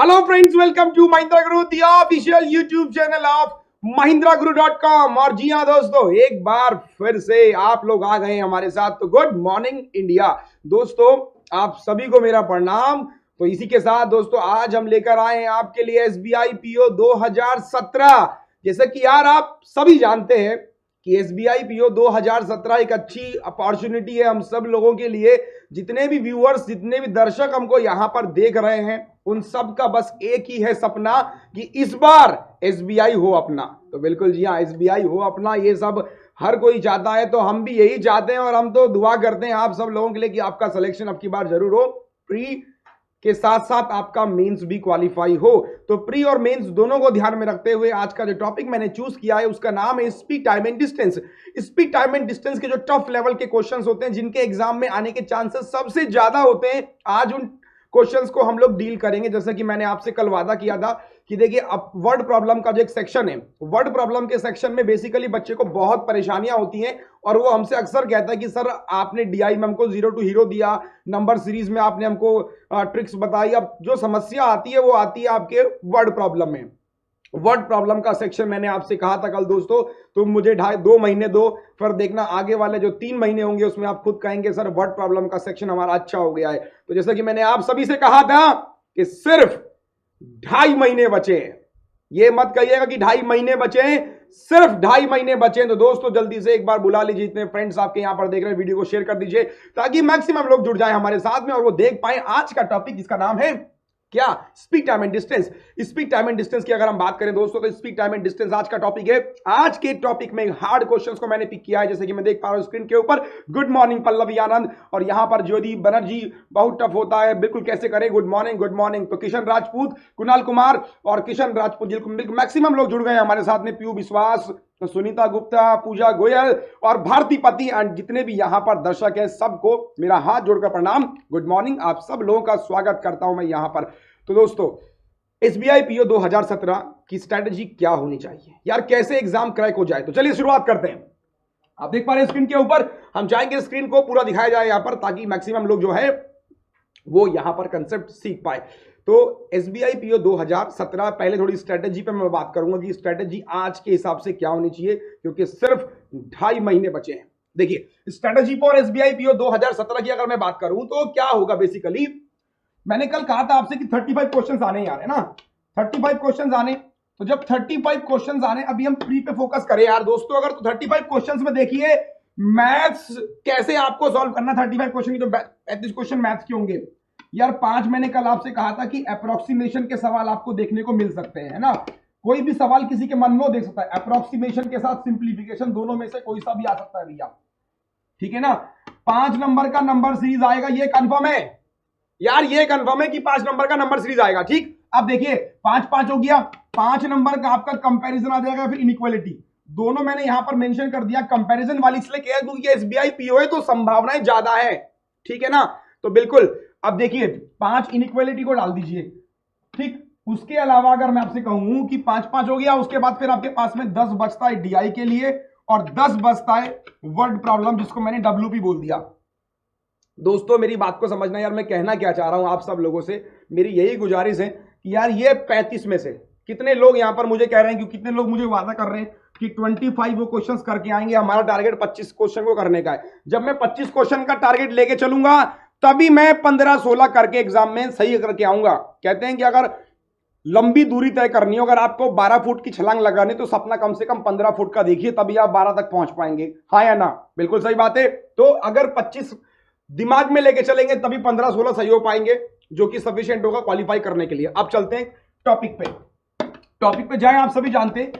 Hello friends, welcome to Mahindra Guru, the official YouTube channel of mahindraguru.com। और जी हाँ दोस्तों, एक बार फिर से आप लोग आ गए हमारे साथ। तो गुड मॉर्निंग इंडिया दोस्तों, आप सभी को मेरा प्रणाम। तो इसी के साथ दोस्तों आज हम लेकर आए हैं आपके लिए एसबीआई पीओ 2017। जैसे कि यार आप सभी जानते हैं कि एसबीआई पीओ 2017 एक अच्छी अपॉर्चुनिटी है हम सब लोगों के लिए। जितने भी व्यूअर्स, जितने भी दर्शक हमको यहाँ पर देख रहे हैं, उन सब का बस एक ही है सपना कि इस बार एसबीआई हो अपना। तो बिल्कुल जी हाँ, एसबीआई हो अपना, ये सब हर कोई चाहता है। तो हम भी यही चाहते हैं और हम तो दुआ करते हैं आप सब लोगों के लिए कि आपका सिलेक्शन अब की बार जरूर हो, प्री के साथ साथ आपका मेंस भी क्वालिफाई हो। तो प्री और मेंस दोनों को ध्यान में रखते हुए आज का जो टॉपिक मैंने चूज किया है उसका नाम है speed, time and distance. Speed, time and distance के जो टफ लेवल के क्वेश्चंस होते हैं, जिनके एग्जाम में आने के चांसेस सबसे ज्यादा होते हैं, आज उन क्वेश्चंस को हम लोग डील करेंगे। जैसे कि मैंने आपसे कल वादा किया था कि देखिए, अब वर्ड प्रॉब्लम का जो एक सेक्शन है, वर्ड प्रॉब्लम के सेक्शन में बेसिकली बच्चे को बहुत परेशानियां होती हैं और वो हमसे अक्सर कहता है कि सर आपने डीआई में हमको जीरो टू हीरो दिया, नंबर सीरीज में आपने हमको ट्रिक्स बताई। अब जो समस्या आती है वो आती है आपके वर्ड प्रॉब्लम में। वर्ड प्रॉब्लम का सेक्शन मैंने आपसे कहा था कल दोस्तों, तुम मुझे 2 महीने दो, फिर देखना आगे वाले जो 3 महीने होंगे उसमें आप खुद कहेंगे सर वर्ड प्रॉब्लम का सेक्शन हमारा अच्छा हो गया है। तो जैसा कि मैंने आप सभी से कहा था कि सिर्फ 2.5 महीने बचे हैं। ये मत कहिएगा कि 2.5 महीने बचे हैं, सिर्फ 2.5 महीने बचे हैं। तो दोस्तों जल्दी से एक बार बुला लीजिए, इतने फ्रेंड्स आपके यहां पर देख रहे हैं, वीडियो को शेयर कर दीजिए ताकि मैक्सिमम लोग जुड़ जाएं हमारे साथ में और वो देख पाए आज का टॉपिक, जिसका नाम है क्या, speed, time and distance. Speed, time and distance की अगर हम बात करें दोस्तों, तो स्पीड, टाइम एंड डिस्टेंस आज का टॉपिक है। आज के टॉपिक में हार्ड क्वेश्चंस को मैंने पिक किया है, जैसे कि मैं देख पा रहा हूं स्क्रीन के ऊपर। गुड मॉर्निंग पल्लवी आनंद, और यहां पर ज्योति बनर्जी, बहुत टफ होता है बिल्कुल, कैसे करें, गुड मॉर्निंग गुड मॉर्निंग। तो किशन राजपूत, कुणाल कुमार और किशन राजपूत, बिल्कुल मैक्सिमम लोग जुड़ गए हमारे साथ में। पीयू विश्वास, सुनीता गुप्ता, पूजा गोयल और भारती पति, एंड जितने भी यहां पर दर्शक हैं सबको मेरा हाथ जोड़कर प्रणाम, गुड मॉर्निंग। आप सब लोगों का स्वागत करता हूं मैं यहां पर। तो दोस्तों एसबीआई पीओ 2017 की स्ट्रेटजी क्या होनी चाहिए यार, कैसे एग्जाम क्रैक हो जाए। तो चलिए शुरुआत करते हैं। आप देख पा रहे हैं स्क्रीन के ऊपर, हम चाहेंगे स्क्रीन को पूरा दिखाया जाए यहां पर, ताकि मैक्सिमम लोग जो है वो यहां पर कंसेप्ट सीख पाए। तो एसबीआई पीओ 2017, पहले थोड़ी स्ट्रेटजी पे मैं बात करूंगा कि स्ट्रेटजी आज के हिसाब से क्या होनी चाहिए, क्योंकि सिर्फ 2.5 महीने बचे हैं। देखिए, स्ट्रेटजी फॉर एसबीआई पीओ 2017 की अगर मैं बात करूं तो क्या होगा, बेसिकली मैंने कल कहा था आपसे कि 35 क्वेश्चंस आने यार, है ना, 35 क्वेश्चंस आने। तो जब 35 क्वेश्चंस आने, अभी हम प्री पे फोकस करें यार दोस्तों। अगर तो 35 क्वेश्चंस में देखिए मैथ्स कैसे आपको सॉल्व करना, 35 क्वेश्चन की तो 35 क्वेश्चन मैथ्स के होंगे यार। 5 मैंने कल आपसे कहा था कि अप्रोक्सीमेशन के सवाल आपको देखने को मिल सकते हैं, है ना। कोई भी सवाल किसी के मन में देख सकता है, अप्रोक्सीमेशन के साथ सिंप्लीफिकेशन, दोनों में से कोई सा भी आ सकता है भैया, ठीक है ना। 5 नंबर का नंबर सीरीज आएगा, ये कंफर्म है यार, ये कंफर्म है कि 5 नंबर का नंबर सीरीज आएगा। ठीक, अब देखिए 5 हो गया, 5 नंबर का आपका कंपैरिजन आ जाएगा, फिर इनइक्वालिटी। दोनों मैंने यहां पर मेंशन कर दिया, कंपैरिजन वाली इसलिए किया क्योंकि एसबीआई पीओ है तो संभावनाएं ज्यादा है, ठीक है ना। तो बिल्कुल, अब देखिए 5 इनइक्वालिटी को डाल दीजिए। ठीक, उसके अलावा अगर मैं आपसे कहूं कि 5 हो गया, उसके बाद फिर आपके पास में 10 बचता है डीआई के लिए और 10 बचता है वर्ड प्रॉब्लम, जिसको मैंने डब्ल्यूपी बोल दिया। दोस्तों मेरी बात को समझना यार, मैं कहना क्या चाह रहा हूं आप सब लोगों से, मेरी यही गुजारिश है कि यार ये 35 में से कितने लोग यहां पर मुझे कह रहे हैं, कि कितने लोग मुझे वादा कर रहे हैं कि 25 वो क्वेश्चंस करके आएंगे। हमारा टारगेट 25 क्वेश्चन को करने का है। जब मैं 25 क्वेश्चन का टारगेट लेके चलूंगा तभी मैं 15-16 करके एग्जाम में सही करके आऊंगा। कहते हैं कि अगर लंबी दूरी तय करनी हो, अगर आपको 12 फुट की छलांग लगानी, तो सपना कम से कम 15 फुट का देखिए, तभी आप 12 तक पहुंच पाएंगे, हाँ या ना। बिल्कुल सही बात है। तो अगर 25 दिमाग में लेके चलेंगे तभी 15-16 सही हो पाएंगे, जो कि सफिशिएंट होगा क्वालिफाई करने के लिए। अब चलते हैं टॉपिक पे जाएं। आप सभी जानते हैं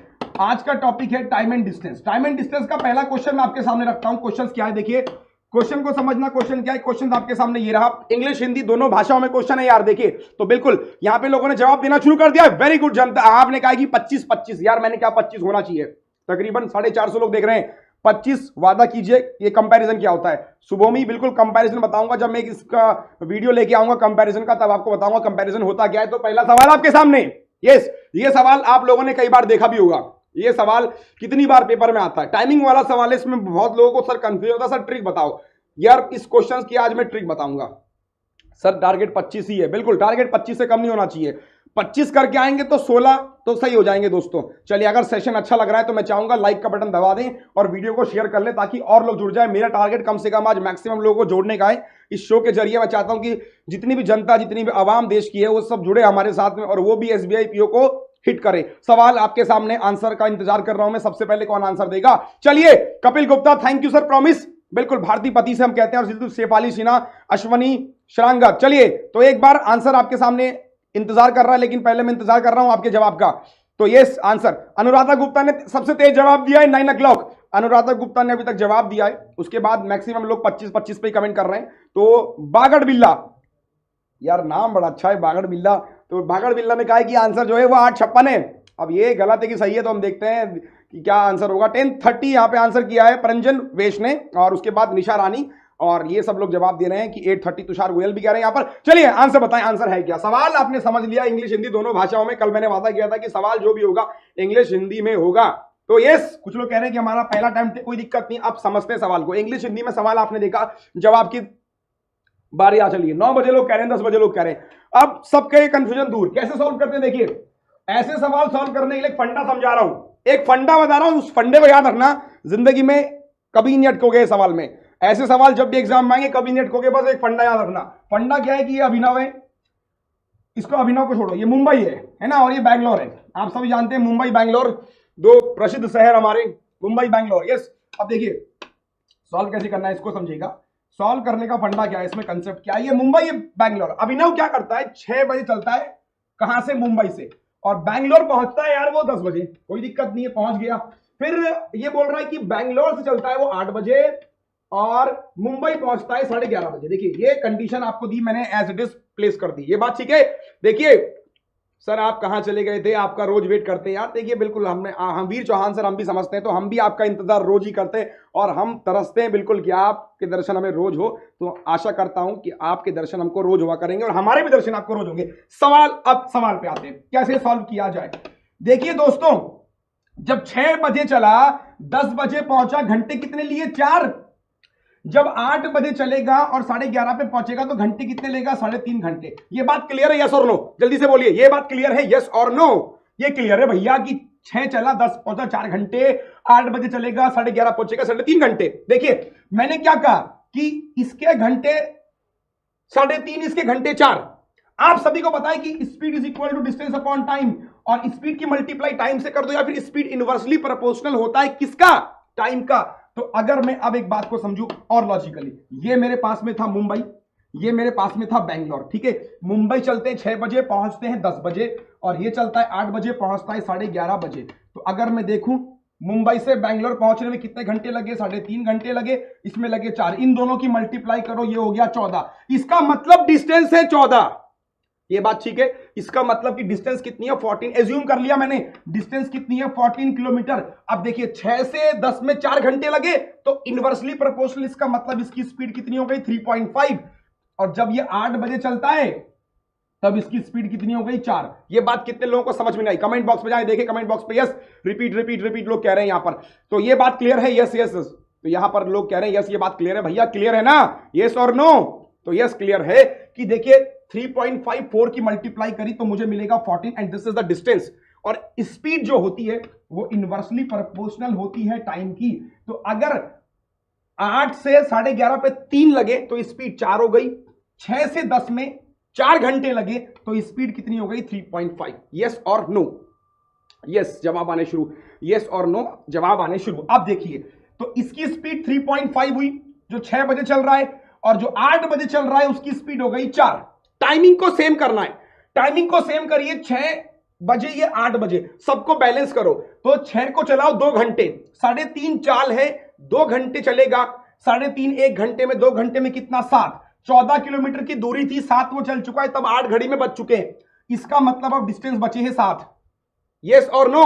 आज का टॉपिक है time and distance. Time and distance का पहला क्वेश्चन मैं आपके सामने रखता हूं। क्वेश्चन क्या है, देखिए क्वेश्चन को समझना, क्वेश्चन क्या है। क्वेश्चन आपके सामने ये रहा, इंग्लिश हिंदी दोनों भाषाओं में क्वेश्चन है यार। देखिए तो बिल्कुल यहां पे लोगों ने जवाब देना शुरू कर दिया, वेरी गुड जनता। आपने कहा कि 25 यार, मैंने कहा 25 होना चाहिए। तकरीबन 450 लोग देख रहे हैं, 25 वादा कीजिए। ये कंपैरिजन क्या होता है शुभोमी, बिल्कुल कंपैरिजन बताऊंगा जब मैं इसका वीडियो लेके आऊंगा कंपैरिजन का, तब आपको बताऊंगा कंपैरिजन होता क्या है। तो पहला सवाल आपके सामने, यस, ये सवाल आप लोगों ने कई बार देखा भी होगा। ये सवाल कितनी बार पेपर में आता है, टाइमिंग वाला सवाल है। इसमें बहुत लोगों को सर कंफ्यूज होता है, सर ट्रिक बताओ यार। इस क्वेश्चन की आज मैं ट्रिक बताऊंगा। सर टारगेट 25 ही है, बिल्कुल टारगेट 25 से कम नहीं होना चाहिए। 25 करके आएंगे तो 16 तो सही हो जाएंगे दोस्तों। चलिए, अगर सेशन अच्छा लग रहा है तो मैं चाहूंगा लाइक का बटन दबा दें और वीडियो को शेयर कर लें ताकि और लोग जुड़ जाए। मेरा टारगेट कम से कम आज मैक्सिमम लोगों को जोड़ने का है। इस शो के जरिए मैं चाहता हूं कि जितनी भी जनता, जितनी भी आवाम देश की है, वो सब जुड़े हमारे साथ में और वो भी SBI PO को हिट करे। सवाल आपके सामने, आंसर का इंतजार कर रहा हूं मैं। सबसे पहले कौन आंसर देगा? चलिए, Kapil Gupta, thank you sir, promise. बिल्कुल, भारतीय पति से हम कहते हैं। और सिद्धू शेफाली सिन्हा, अश्वनी श्रांगत। चलिए, तो एक बार आंसर आपके सामने इंतजार कर रहा है, लेकिन पहले मैं इंतजार कर रहा हूं आपके जवाब का। तो यस आंसर, अनुराधा गुप्ता ने सबसे तेज जवाब दिया है 9 o'clock। अनुराधा गुप्ता ने अभी तक जवाब दिया है। उसके बाद मैक्सिमम लोग 25-25 पे कमेंट कर रहे हैं। तो बागड़ बिल्ला, यार नाम बड़ा अच्छा है, बागड़ बिल्ला। तो बागड़ बिल्ला ने कहा है कि आंसर जो है वो 8:56 है। अब ये गलत है कि सही है, तो हम देखते हैं कि क्या आंसर होगा। 10:30 यहां पे आंसर किया है परंजन वेश ने, और उसके बाद निशा रानी, और ये सब लोग जवाब दे रहे हैं कि 8:30। तुषार गोयल भी कह रहे हैं यहां पर। चलिए आंसर बताएं, आंसर है क्या? सवाल आपने समझ लिया, इंग्लिश हिंदी दोनों भाषाओं में। कल मैंने वादा किया था कि सवाल जो भी होगा इंग्लिश हिंदी में होगा। तो यस, कुछ लोग कह रहे हैं कि हमारा पहला टाइम, कोई दिक्कत नहीं, आप समझते हैं सवाल को। इंग्लिश हिंदी में सवाल आपने देखा, जवाब की बारी आ चलिए। 9 बजे लोग कह रहे हैं, 10 बजे लोग कह रहे हैं। अब सबके कंफ्यूजन दूर, कैसे सॉल्व करते हैं? देखिए, ऐसे सवाल सॉल्व करने के लिए फंडा समझा रहा हूं, एक फंडा बता रहा हूं, उस फंडे को याद रखना। जिंदगी में कभी नहीं अटकोगे सवाल में। ऐसे सवाल जब भी एग्जाम में आएंगे कभी नहीं अटकोगे। बस एक फंडा याद रखना। फंडा क्या है कि ये अभिनव है, इसको अभिनव को छोड़ो, ये मुंबई है ना, और ये बैंगलोर है। आप सभी जानते हैं मुंबई बैंगलोर दो प्रसिद्ध शहर हमारे, मुंबई बैंगलोर। यस, अब देखिए सॉल्व कैसे करना है, इसको समझिएगा। सॉल्व करने का फंडा क्या है, इसमें कंसेप्ट क्या है? ये मुंबई, ये बैंगलोर। अभिनव क्या करता है, 6 बजे चलता है, कहां से? मुंबई से। और बैंगलोर पहुंचता है यार वो 10 बजे, कोई दिक्कत नहीं है, पहुंच गया। फिर ये बोल रहा है कि बैंगलोर से चलता है वो 8 बजे और मुंबई पहुंचता है 11:30 बजे। देखिए, ये कंडीशन आपको दी मैंने, एज इट इज प्लेस कर दी। ये बात ठीक है? देखिए सर, आप कहां चले गए थे, आपका रोज वेट करते हैं यार। देखिए, बिल्कुल हम वीर चौहान सर, हम भी समझते हैं, तो हम भी आपका इंतजार रोज ही करते हैं और हम तरसते हैं बिल्कुल कि आपके दर्शन हमें रोज हो। तो आशा करता हूं कि आपके दर्शन हमको रोज हुआ करेंगे और हमारे भी दर्शन आपको रोज होंगे। सवाल, अब सवाल पे आते हैं, कैसे सॉल्व किया जाए। देखिए दोस्तों, जब 6 बजे चला, 10 बजे पहुंचा, घंटे कितने लिए? 4। जब 8 बजे चलेगा और 11:30 पे पहुंचेगा तो घंटे कितने लेगा? 3.5 घंटे। ये बात क्लियर है, यस और नो? जल्दी से बोलिए, ये बात क्लियर है, यस और नो? ये क्लियर है भैया कि 6 चला, 10 पहुंचा, 4 घंटे, 8 बजे चलेगा, 11:30 पहुंचेगा, 3.5 घंटे। देखिए, मैंने क्या कहा कि इसके घंटे 3.5, इसके घंटे 4। आप सभी को पता है कि speed is equal to distance upon time, और स्पीड की मल्टीप्लाई टाइम से कर दो, या फिर स्पीड इनवर्सली प्रोपोर्शनल होता है किसका? टाइम का। तो अगर मैं अब एक बात को समझूं और लॉजिकली, ये मेरे पास में था मुंबई, ये मेरे पास में था बैंगलोर, ठीक है। मुंबई चलते हैं 6 बजे, पहुंचते हैं 10 बजे, और ये चलता है 8 बजे, पहुंचता है 11:30 बजे। तो अगर मैं देखूं, मुंबई से बैंगलोर पहुंचने में कितने घंटे लगे? 3.5 घंटे लगे, इसमें लगे 4। इन दोनों की मल्टीप्लाई करो, ये हो गया 14। इसका मतलब डिस्टेंस है 14। ये बात ठीक है? इसका मतलब कि डिस्टेंस कितनी है? 14। एज्यूम कर लिया मैंने, डिस्टेंस कितनी है? 14 किलोमीटर। अब देखिए, 6 से 10 में 4 घंटे लगे, तो इनवर्सली प्रोपोर्शनल, इसका मतलब इसकी स्पीड कितनी हो गई? 3.5। और जब ये 8 बजे चलता है तब इसकी स्पीड कितनी हो गई? 4। ये बात कितने लोगों को समझ में नहीं आई? कमेंट बॉक्स में जाए, देखें कमेंट बॉक्स पे। यस, रिपीट रिपीट रिपीट लोग कह रहे हैं यहां पर। तो ये बात क्लियर है? Yes yes. तो यहां पर लोग कह रहे हैं यस, ये बात क्लियर है भैया, क्लियर है ना? यस और नो? तो यस क्लियर है कि देखिए 3.54 की मल्टीप्लाई करी तो मुझे मिलेगा 14, and this is the distance. और स्पीड जो होती है वो इनवर्सली प्रोपोर्शनल होती है टाइम की। तो अगर 8 से 11:30 पे 3 लगे तो स्पीड 4 हो गई। 6 से 10 में 4 घंटे लगे तो स्पीड कितनी हो गई? 3.5। यस और नो? यस जवाब आने शुरू, यस और नो जवाब आने शुरू। अब देखिए, तो इसकी स्पीड 3.5 हुई जो 6 बजे चल रहा है, और जो 8 बजे चल रहा है उसकी स्पीड हो गई 4। टाइमिंग को सेम करना है, टाइमिंग को सेम करिए। 6 बजे, ये 8 बजे, सबको बैलेंस करो। तो 6 को चलाओ 2 घंटे, 3.5 चाल है, 2 घंटे चलेगा। 3.5 1 घंटे में, 2 घंटे में कितना? 7। 14 किलोमीटर की दूरी थी, 7 वो चल चुका है, तब 8 घड़ी में बच चुके हैं। इसका मतलब अब डिस्टेंस बचे हैं 7। यस और no?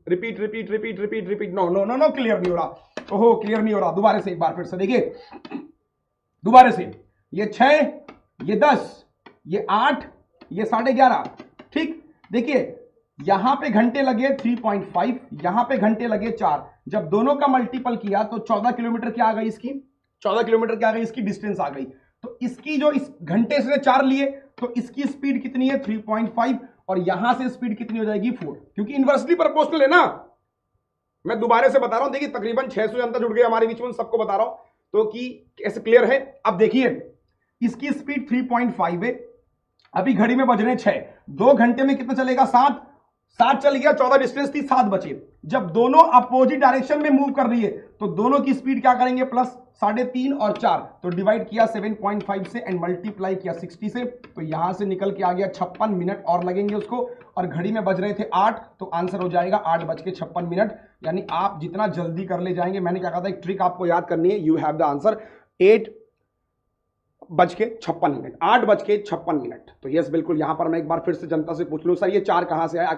Repeat repeat repeat repeat repeat. No no no no, clear नहीं हो रहा। ओहो, क्लियर नहीं हो रहा। दोबारा से एक बार फिर से देखिए, दोबारा से। ये 6, ये 10, ये 8, ये 11:30, ठीक। देखिए, यहां पे घंटे लगे 3.5, यहां पे घंटे लगे 4। जब दोनों का मल्टीपल किया तो 14 किलोमीटर क्या आ गई इसकी? 14 किलोमीटर क्या आ गई इसकी? डिस्टेंस आ गई। तो इसकी जो इस घंटे से 4 लिए तो इसकी स्पीड कितनी है? 3.5। और यहां से स्पीड कितनी हो जाएगी 4, क्योंकि इनवर्सली प्रोपोर्शनल है ना। मैं दोबारा से बता रहा हूं, देखिए तकरीबन 600 जनता जुड़ गई हमारे बीच में, सबको बता रहा हूं तो कि कैसे क्लियर है। अब देखिए इसकी स्पीड 3.5 है, अभी घड़ी में बज रहे हैं 6, 2 घंटे में कितना चलेगा 7 चल गया, 14 डिस्टेंस थी, 7 बचे। जब दोनों अपोजिट डायरेक्शन में मूव कर रही है तो दोनों की स्पीड क्या करेंगे, प्लस 3.5 और 4, तो डिवाइड किया 7.5 से एंड मल्टीप्लाई किया 60 से, तो यहां से निकल के आ गया 56 मिनट और लगेंगे उसको, और घड़ी में बज रहे थे 8, तो आंसर हो जाएगा 8:56। यानी आप जितना जल्दी कर ले जाएंगे, मैंने क्या कहा था एक ट्रिक आपको याद करनी है, यू हैव द आंसर 8:56। तो यस बिल्कुल, यहां पर मैं एक बार फिर से जनता से पूछ लूं, सर ये 4 कहां से आया?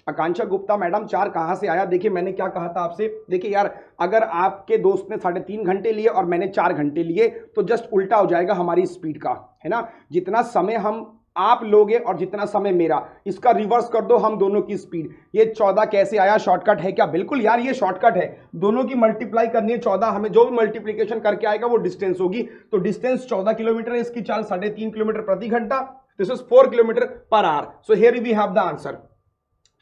आकांक्षा गुप्ता मैडम 4 कहां से आया? देखिए मैंने क्या कहा था आपसे, देखिए यार अगर आपके दोस्त ने 3.5 घंटे लिए और मैंने 4 घंटे लिए तो जस्ट उल्टा हो जाएगा हमारी स्पीड का, है ना। जितना समय हम आप लोगे और जितना समय मेरा, इसका रिवर्स कर दो हम दोनों की स्पीड। ये 14 कैसे आया? शॉर्टकट है क्या? बिल्कुल यार ये शॉर्टकट है, दोनों की मल्टीप्लाई करनी है 14, हमें जो भी मल्टीप्लीकेशन करके आएगा वो डिस्टेंस होगी, तो डिस्टेंस 14 किलोमीटर है, इसकी चाल 3.5 किलोमीटर प्रति घंटा, this is 4 kilometre per hour. So here we have the answer.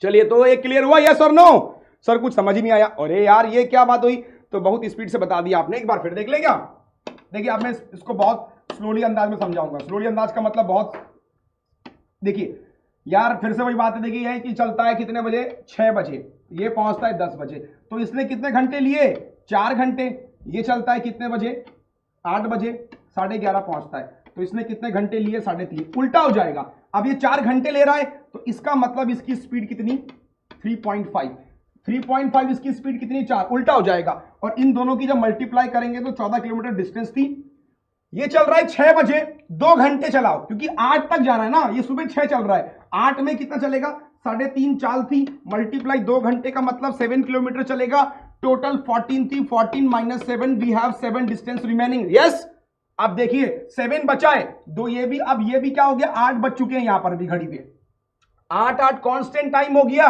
चलिए तो एक क्लियर हुआ, यस और नो? सर कुछ समझ ही नहीं आया, अरे यार ये क्या बात हुई, तो बहुत स्पीड से बता दिया आपने, एक बार फिर देख ले क्या। देखिए अब मैं इसको बहुत स्लोली अंदाज में समझाऊंगा। स्लोली अंदाज का मतलब बहुत, देखिए यार फिर से वही बात है, देखिए यही कि चलता है कितने बजे, 6 बजे, ये पहुंचता है 10 बजे, तो इसने कितने घंटे लिए? 4 घंटे। ये चलता है कितने बजे? 8 बजे, 11:30 पहुंचता है, तो इसने कितने घंटे लिए? 3.5। उल्टा हो जाएगा, अब ये 4 घंटे ले रहा है तो इसका मतलब इसकी स्पीड कितनी? 3.5 इसकी स्पीड कितनी? 4, उल्टा हो जाएगा। और इन दोनों की जब मल्टीप्लाई करेंगे तो 14 किलोमीटर डिस्टेंस थी, ये चल रहा है 6 बजे, 2 घंटे चलाओ क्योंकि 8 तक जाना है ना, ये सुबह 6 चल रहा है, 8 में कितना चलेगा? 3.5 चाल थी, मल्टीप्लाई 2 घंटे का मतलब 7 किलोमीटर चलेगा, टोटल 14 थी, 14 minus 7 we have 7 distance remaining. Yes अब देखिए 7 बचा है, 2 ये भी, अब ये भी क्या हो गया? 8 बज चुके हैं यहां पर भी घड़ी पे, 8 कांस्टेंट टाइम हो गया।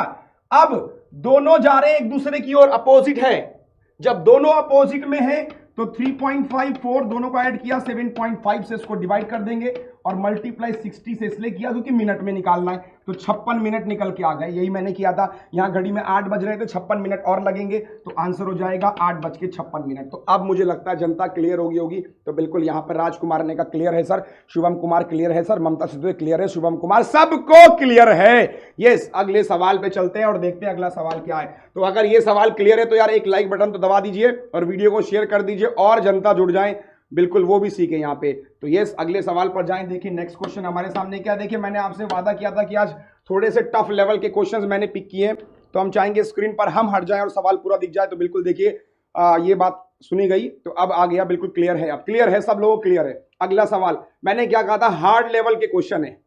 अब दोनों जा रहे हैं एक दूसरे की ओर, अपोजिट है, जब दोनों अपोजिट में है तो 3.54 दोनों को ऐड किया, 7.5 से इसको डिवाइड कर देंगे और मल्टीप्लाई 60 से इसलिए किया क्योंकि मिनट में निकालना है, तो 56 मिनट निकल के आ गए, यही मैंने किया था। यहां घड़ी में 8 बज रहे थे, 56 मिनट और लगेंगे, तो आंसर हो जाएगा 8:56। तो अब मुझे लगता है जनता क्लियर होगी, तो बिल्कुल यहां पर राजकुमार ने का क्लियर है सर, शुभम कुमार क्लियर है सर, ममता सिद्धू क्लियर है, शुभम कुमार, सबको क्लियर है। यस अगले सवाल पे चलते हैं और देखते हैं अगला सवाल क्या है। तो अगर ये सवाल क्लियर है तो यार एक लाइक बटन तो दबा दीजिए और वीडियो को शेयर कर दीजिए और जनता जुड़ जाए, बिल्कुल वो भी सीखे यहाँ पे। तो यस अगले सवाल पर जाएं। देखिए नेक्स्ट क्वेश्चन हमारे सामने क्या, देखिए मैंने आपसे वादा किया था कि आज थोड़े से टफ लेवल के क्वेश्चंस मैंने पिक किए हैं, तो हम चाहेंगे स्क्रीन पर हम हट जाएं और सवाल पूरा दिख जाए। तो बिल्कुल देखिए ये बात सुनी गई, तो अब आ गया, बिल्कुल क्लियर है, अब क्लियर है, सब लोगों को क्लियर है। अगला सवाल मैंने क्या कहा था, हार्ड लेवल के क्वेश्चन है,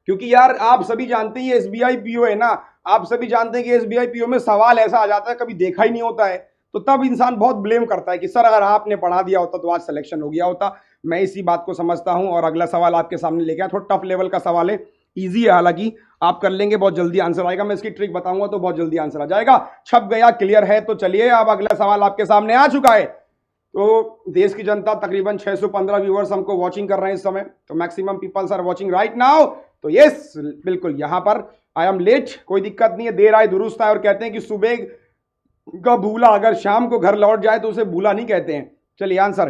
क्योंकि यार आप सभी जानते हैं एसबीआई पीओ है ना, आप सभी जानते हैं कि एसबीआई पीओ में सवाल ऐसा आ जाता है कभी देखा ही नहीं होता है, तो तब इंसान बहुत ब्लेम करता है कि सर अगर आपने पढ़ा दिया होता तो आज सिलेक्शन हो गया होता। मैं इसी बात को समझता हूं और अगला सवाल आपके सामने लेके आया, थोड़ा टफ लेवल का सवाल है, इजी है, हालांकि आप कर लेंगे बहुत जल्दी आंसर आएगा, मैं इसकी ट्रिक बताऊंगा तो बहुत जल्दी आंसर आ जाएगा। छप गया, क्लियर है। तो चलिए अब अगला सवाल आपके सामने आ चुका है। तो देश की जनता तकरीबन 615 व्यूअर्स हमको वॉचिंग कर रहे हैं इस समय, तो maximum peoples are watching right now. तो यस बिल्कुल यहां पर आई एम लेट, कोई दिक्कत नहीं है, देर आए दुरुस्त आए, और कहते हैं कि सुबह का भूला अगर शाम को घर लौट जाए तो उसे भूला नहीं कहते हैं। चलिए आंसर,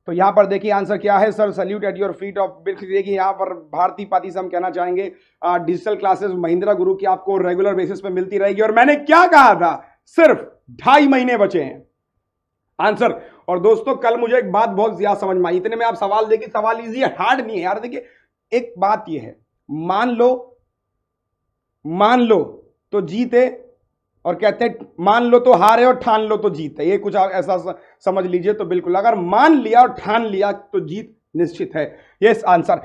तो यहां पर देखिए आंसर क्या है sir, salute at your feet off, देखिए यहां पर भारतीय पाती से हम कहना चाहेंगे डिजिटल क्लासेस महिंद्रा गुरु की आपको रेगुलर बेसिस पे मिलती रहेगी। और मैंने क्या कहा था, सिर्फ 2.5 महीने बचे हैं आंसर। और दोस्तों कल मुझे एक बात बहुत ज्यादा समझ में आई, इतने में आप सवाल देखिए, सवाल इजी है, हार्ड नहीं है यार। देखिए एक बात यह है, मान लो तो जीते, और कहते हैं मान लो तो हारे और ठान लो तो जीत है, ये कुछ आप ऐसा समझ लीजिए। तो बिल्कुल अगर मान लिया और ठान लिया तो जीत निश्चित है। यस आंसर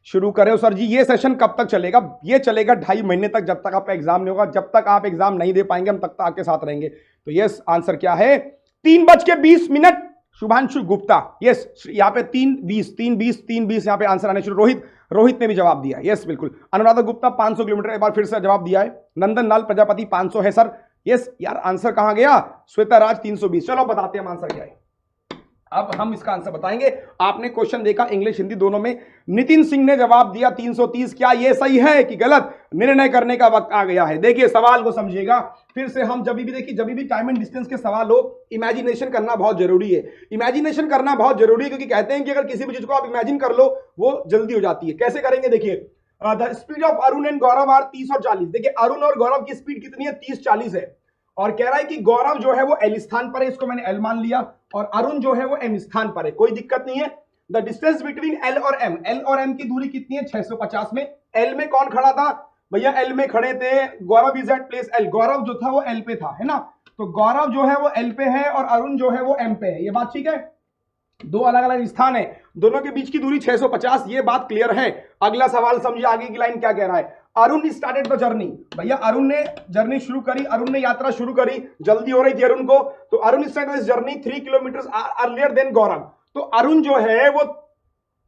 शुरू करें सर जी। ये सेशन कब तक चलेगा? ये चलेगा 2.5 महीने तक, जब तक आपका एग्जाम नहीं होगा, जब तक आप एग्जाम नहीं दे पाएंगे हम तब तक आपके साथ रहेंगे। तो यस आंसर क्या है, 3:20 शुभांशु गुप्ता। यस यहाँ पे 3:20 यहाँ पे आंसर आने शुरू। रोहित ने भी जवाब दिया, यस बिल्कुल। अनुराधा गुप्ता 500 किलोमीटर, एक बार फिर से जवाब दिया है। नंदन लाल प्रजापति 500 है सर, यस। यार आंसर कहां गया, श्वेता राज 320। चलो बताते हैं हम आंसर क्या है। अब हम इसका आंसर बताएंगे। आपने क्वेश्चन देखा इंग्लिश हिंदी दोनों में। नितिन सिंह ने जवाब दिया 330। क्या यह सही है कि गलत? निर्णय करने का वक्त आ गया है। देखिए सवाल को समझिएगा फिर से। हम जब भी देखिए, जब भी टाइम एंड डिस्टेंस के सवाल हो, इमेजिनेशन करना बहुत जरूरी है। इमेजिनेशन करना बहुत जरूरी है क्योंकि कहते हैं कि अगर किसी भी चीज को आप इमेजिन कर लो वो जल्दी हो जाती है। कैसे करेंगे? देखिए the speed of Arun and Gaurav are 30 और 40। देखिए अरुण और गौरव की स्पीड कितनी है? 30-40 है। और कह रहा है कि गौरव जो है वो एल स्थान पर है, इसको मैंने एल मान लिया, और अरुण जो है वो एम स्थान पर है। कोई दिक्कत नहीं है। द डिस्टेंस बिटवीन एल और एम, एल और एम की दूरी कितनी है? 650 में। एल में कौन खड़ा था भैया? एल में खड़े थे गौरव इज एट प्लेस एल। गौरव जो था वो एल पे था, है ना? तो गौरव जो है वो एल पे है और अरुण जो है वो एम पे है। ये बात ठीक है? दो अलग अलग स्थान है, दोनों के बीच की दूरी 650। ये बात क्लियर है। अगला सवाल समझिए, आगे की लाइन क्या कह रहा है। Arun started the journey. भैया अरुण ने जर्नी शुरू करी, अरुण ने यात्रा शुरू करी, जल्दी हो रही थी अरुण को। तो Arun started journey 3 kilometre earlier than Gaurav. तो अरुण जो है वो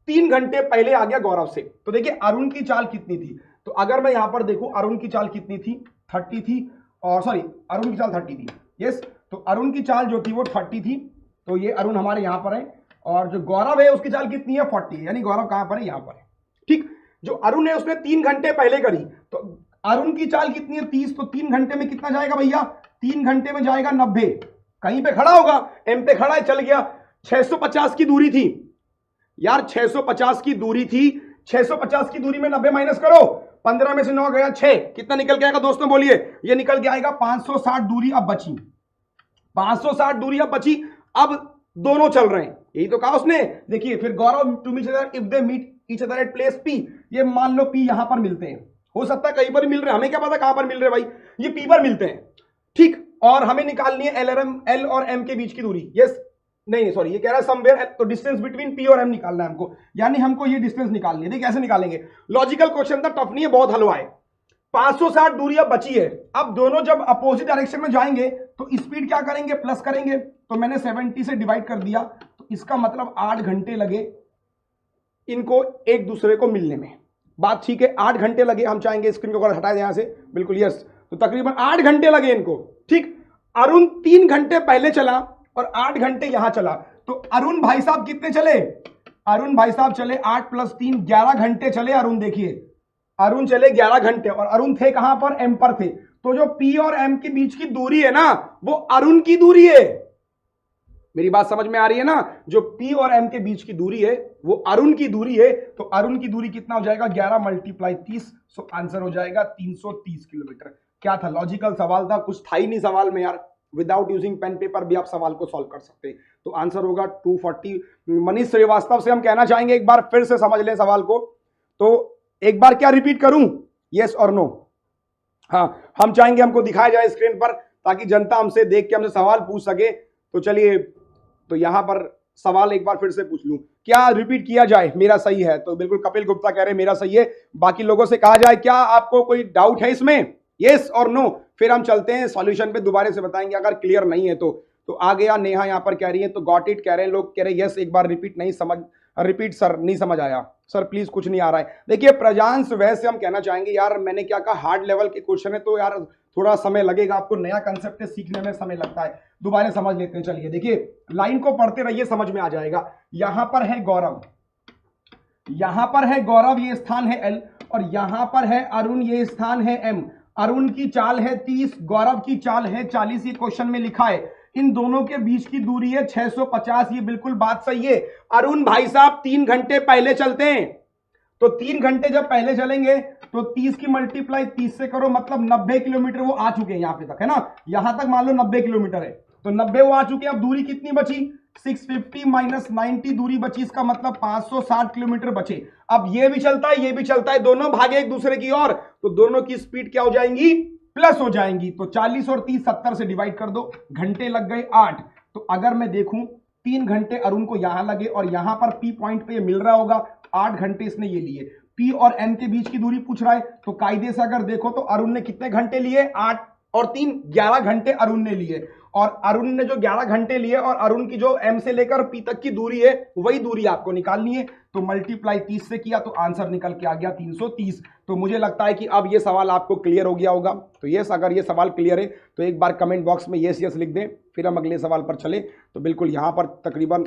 3 घंटे पहले आ गया गौरव से। तो देखिए अरुण की चाल कितनी थी? तो अगर मैं यहां पर देखूं अरुण की चाल कितनी थी? 30 थी, और सॉरी अरुण की चाल 30 थी। यस, तो अरुण की चाल जो थी वो 30 थी। तो ये अरुण हमारे यहां पर है, और जो गौरव है उसकी चाल कितनी है? 40। यानी गौरव कहां पर है? यहां पर है। ठीक। जो अरुण है उसने 3 घंटे पहले करी। तो अरुण की चाल कितनी है? 30। तो 3 घंटे में कितना जाएगा भैया? 3 घंटे में जाएगा 90। कहीं पे खड़ा होगा, एम पे खड़ा है, चल गया। 650 की दूरी थी यार, 650 की दूरी थी। 650 की दूरी में 90 माइनस करो, 15 में से 9 गया 6। कितना निकल के आएगा दोस्तों? बोलिए। ये निकल के आएगा 560 दूरी अब बची। 560 दूरी अब बची। अब दोनों चल रहे हैं, यही तो कहा उसने। देखिए फिर Gaurav to meet if they meet each other at place P. ये मान लो पी यहां पर मिलते हैं, हो सकता है कहीं पर मिल रहे हैं, हमें क्या पता कहां पर मिल रहे भाई। ये पी पर मिलते हैं, ठीक। और हमें निकालनी है एल और एम के बीच की दूरी। यस, नहीं सॉरी, ये कह रहा है समवेयर। तो डिस्टेंस बिटवीन पी और एम निकालना है हमको, यानी हमको ये डिस्टेंस निकालनी है। देखिए कैसे निकालेंगे? लॉजिकल क्वेश्चन था, टफ नहीं है, बहुत हलवा है। 560 दूरी अब बची है। अब दोनों जब अपोजिट डायरेक्शन में जाएंगे तो स्पीड क्या करेंगे? प्लस करेंगे। तो मैंने 70 से डिवाइड कर दिया, तो इसका मतलब 8 घंटे लगे इनको एक दूसरे को मिलने में। बात ठीक है? 8 घंटे लगे। हम चाहेंगे स्क्रीन को हटा दें यहां से, बिल्कुल यस। तो तकरीबन 8 घंटे लगे इनको, ठीक। अरुण 3 घंटे पहले चला और 8 घंटे यहां चला। तो अरुण भाई साहब कितने चले? अरुण भाई साहब चले 8 + 3 11 घंटे चले अरुण। देखिए अरुण चले 11 घंटे, और अरुण थे कहां पर? एम पर थे। तो जो पी और एम के बीच की दूरी है ना, वो अरुण की दूरी है। मेरी बात समझ में आ रही है ना? जो पी और एम के बीच की दूरी है वो अरुण की दूरी है। तो अरुण की दूरी कितना हो जाएगा? 11 × 30। सो आंसर हो जाएगा 330 किलोमीटर। क्या था? लॉजिकल सवाल था, कुछ था ही नहीं सवाल में यार। विदाउट यूजिंग पेन पेपर भी आप सवाल को सॉल्व कर सकते हैं। तो आंसर होगा 240। मनीष श्रीवास्तव से हम कहना चाहेंगे एक बार फिर से समझ लें सवाल को। तो एक बार क्या रिपीट करूं? यस और नो? हाँ, हम चाहेंगे हमको दिखाया जाए स्क्रीन पर, ताकि जनता हमसे देख के हमसे सवाल पूछ सके। तो चलिए, तो यहां पर सवाल एक बार फिर से पूछ लूं, क्या रिपीट किया जाए? मेरा सही है, तो बिल्कुल कपिल गुप्ता कह रहे हैं मेरा सही है। बाकी लोगों से कहा जाए क्या आपको कोई डाउट है इसमें? यस और नो? फिर हम चलते हैं सॉल्यूशन पे, दोबारा से बताएंगे अगर क्लियर नहीं है तो आ गया। नेहा यहां पर कह रही है, तो गॉट इट कह रहे हैं लोग, कह रहे यस। एक बार रिपीट नहीं समझ, रिपीट सर नहीं समझ आया सर, प्लीज कुछ नहीं आ रहा है। देखिए प्रजांश वैसे हम कहना चाहेंगे यार, मैंने क्या कहा, हार्ड लेवल के क्वेश्चन है तो यार थोड़ा समय लगेगा आपको, नया कंसेप्ट सीखने में समय लगता है। दोबारा समझ लेते हैं। चलिए देखिए, लाइन को पढ़ते रहिए, समझ में आ जाएगा। यहां पर है गौरव, यहां पर है गौरव, ये स्थान है एल, और यहां पर है अरुण, ये स्थान है एम। अरुण की चाल है 30, गौरव की चाल है 40। ये क्वेश्चन में लिखा है। इन दोनों के बीच की दूरी है 650। ये बिल्कुल बात सही है। अरुण भाई साहब 3 घंटे पहले चलते हैं, तो 3 घंटे जब पहले चलेंगे तो 30 की मल्टीप्लाई 30 से करो, मतलब 90 किलोमीटर वो आ चुके हैं यहां पे तक, है ना? यहां तक मान लो 90 किलोमीटर है, तो 90 वो आ चुके हैं। अब दूरी कितनी बची? 650 - 90 दूरी बची, इसका मतलब 560 किलोमीटर बचे। अब ये भी चलता है, ये भी चलता है, दोनों भागे एक दूसरे की ओर, तो दोनों की स्पीड क्या हो जाएंगी? प्लस हो जाएंगी। तो 40 और 30 70 से डिवाइड कर दो, घंटे लग गए 8। तो अगर मैं देखूं 3 घंटे अरुण को यहां लगे और यहां पर पी पॉइंट पे मिल रहा होगा, 8 घंटे इसने ये लिए। पी और एम के बीच की दूरी पूछ रहा है, तो कायदे से अगर देखो तो अरुण ने कितने घंटे लिए? 8 और 3 11 घंटे अरुण ने लिए। और अरुण ने जो 11 घंटे लिए, और अरुण की जो एम से लेकर पी तक की दूरी है वही दूरी आपको निकालनी है। तो मल्टीप्लाई 30 से किया तो आंसर निकल के आ गया 330। तो मुझे लगता है कि अब ये सवाल आपको क्लियर हो गया होगा। तो यस, अगर ये सवाल क्लियर है तो एक बार कमेंट बॉक्स में यस यस लिख दें, फिर हम अगले सवाल पर चले। तो बिल्कुल यहाँ पर तकरीबन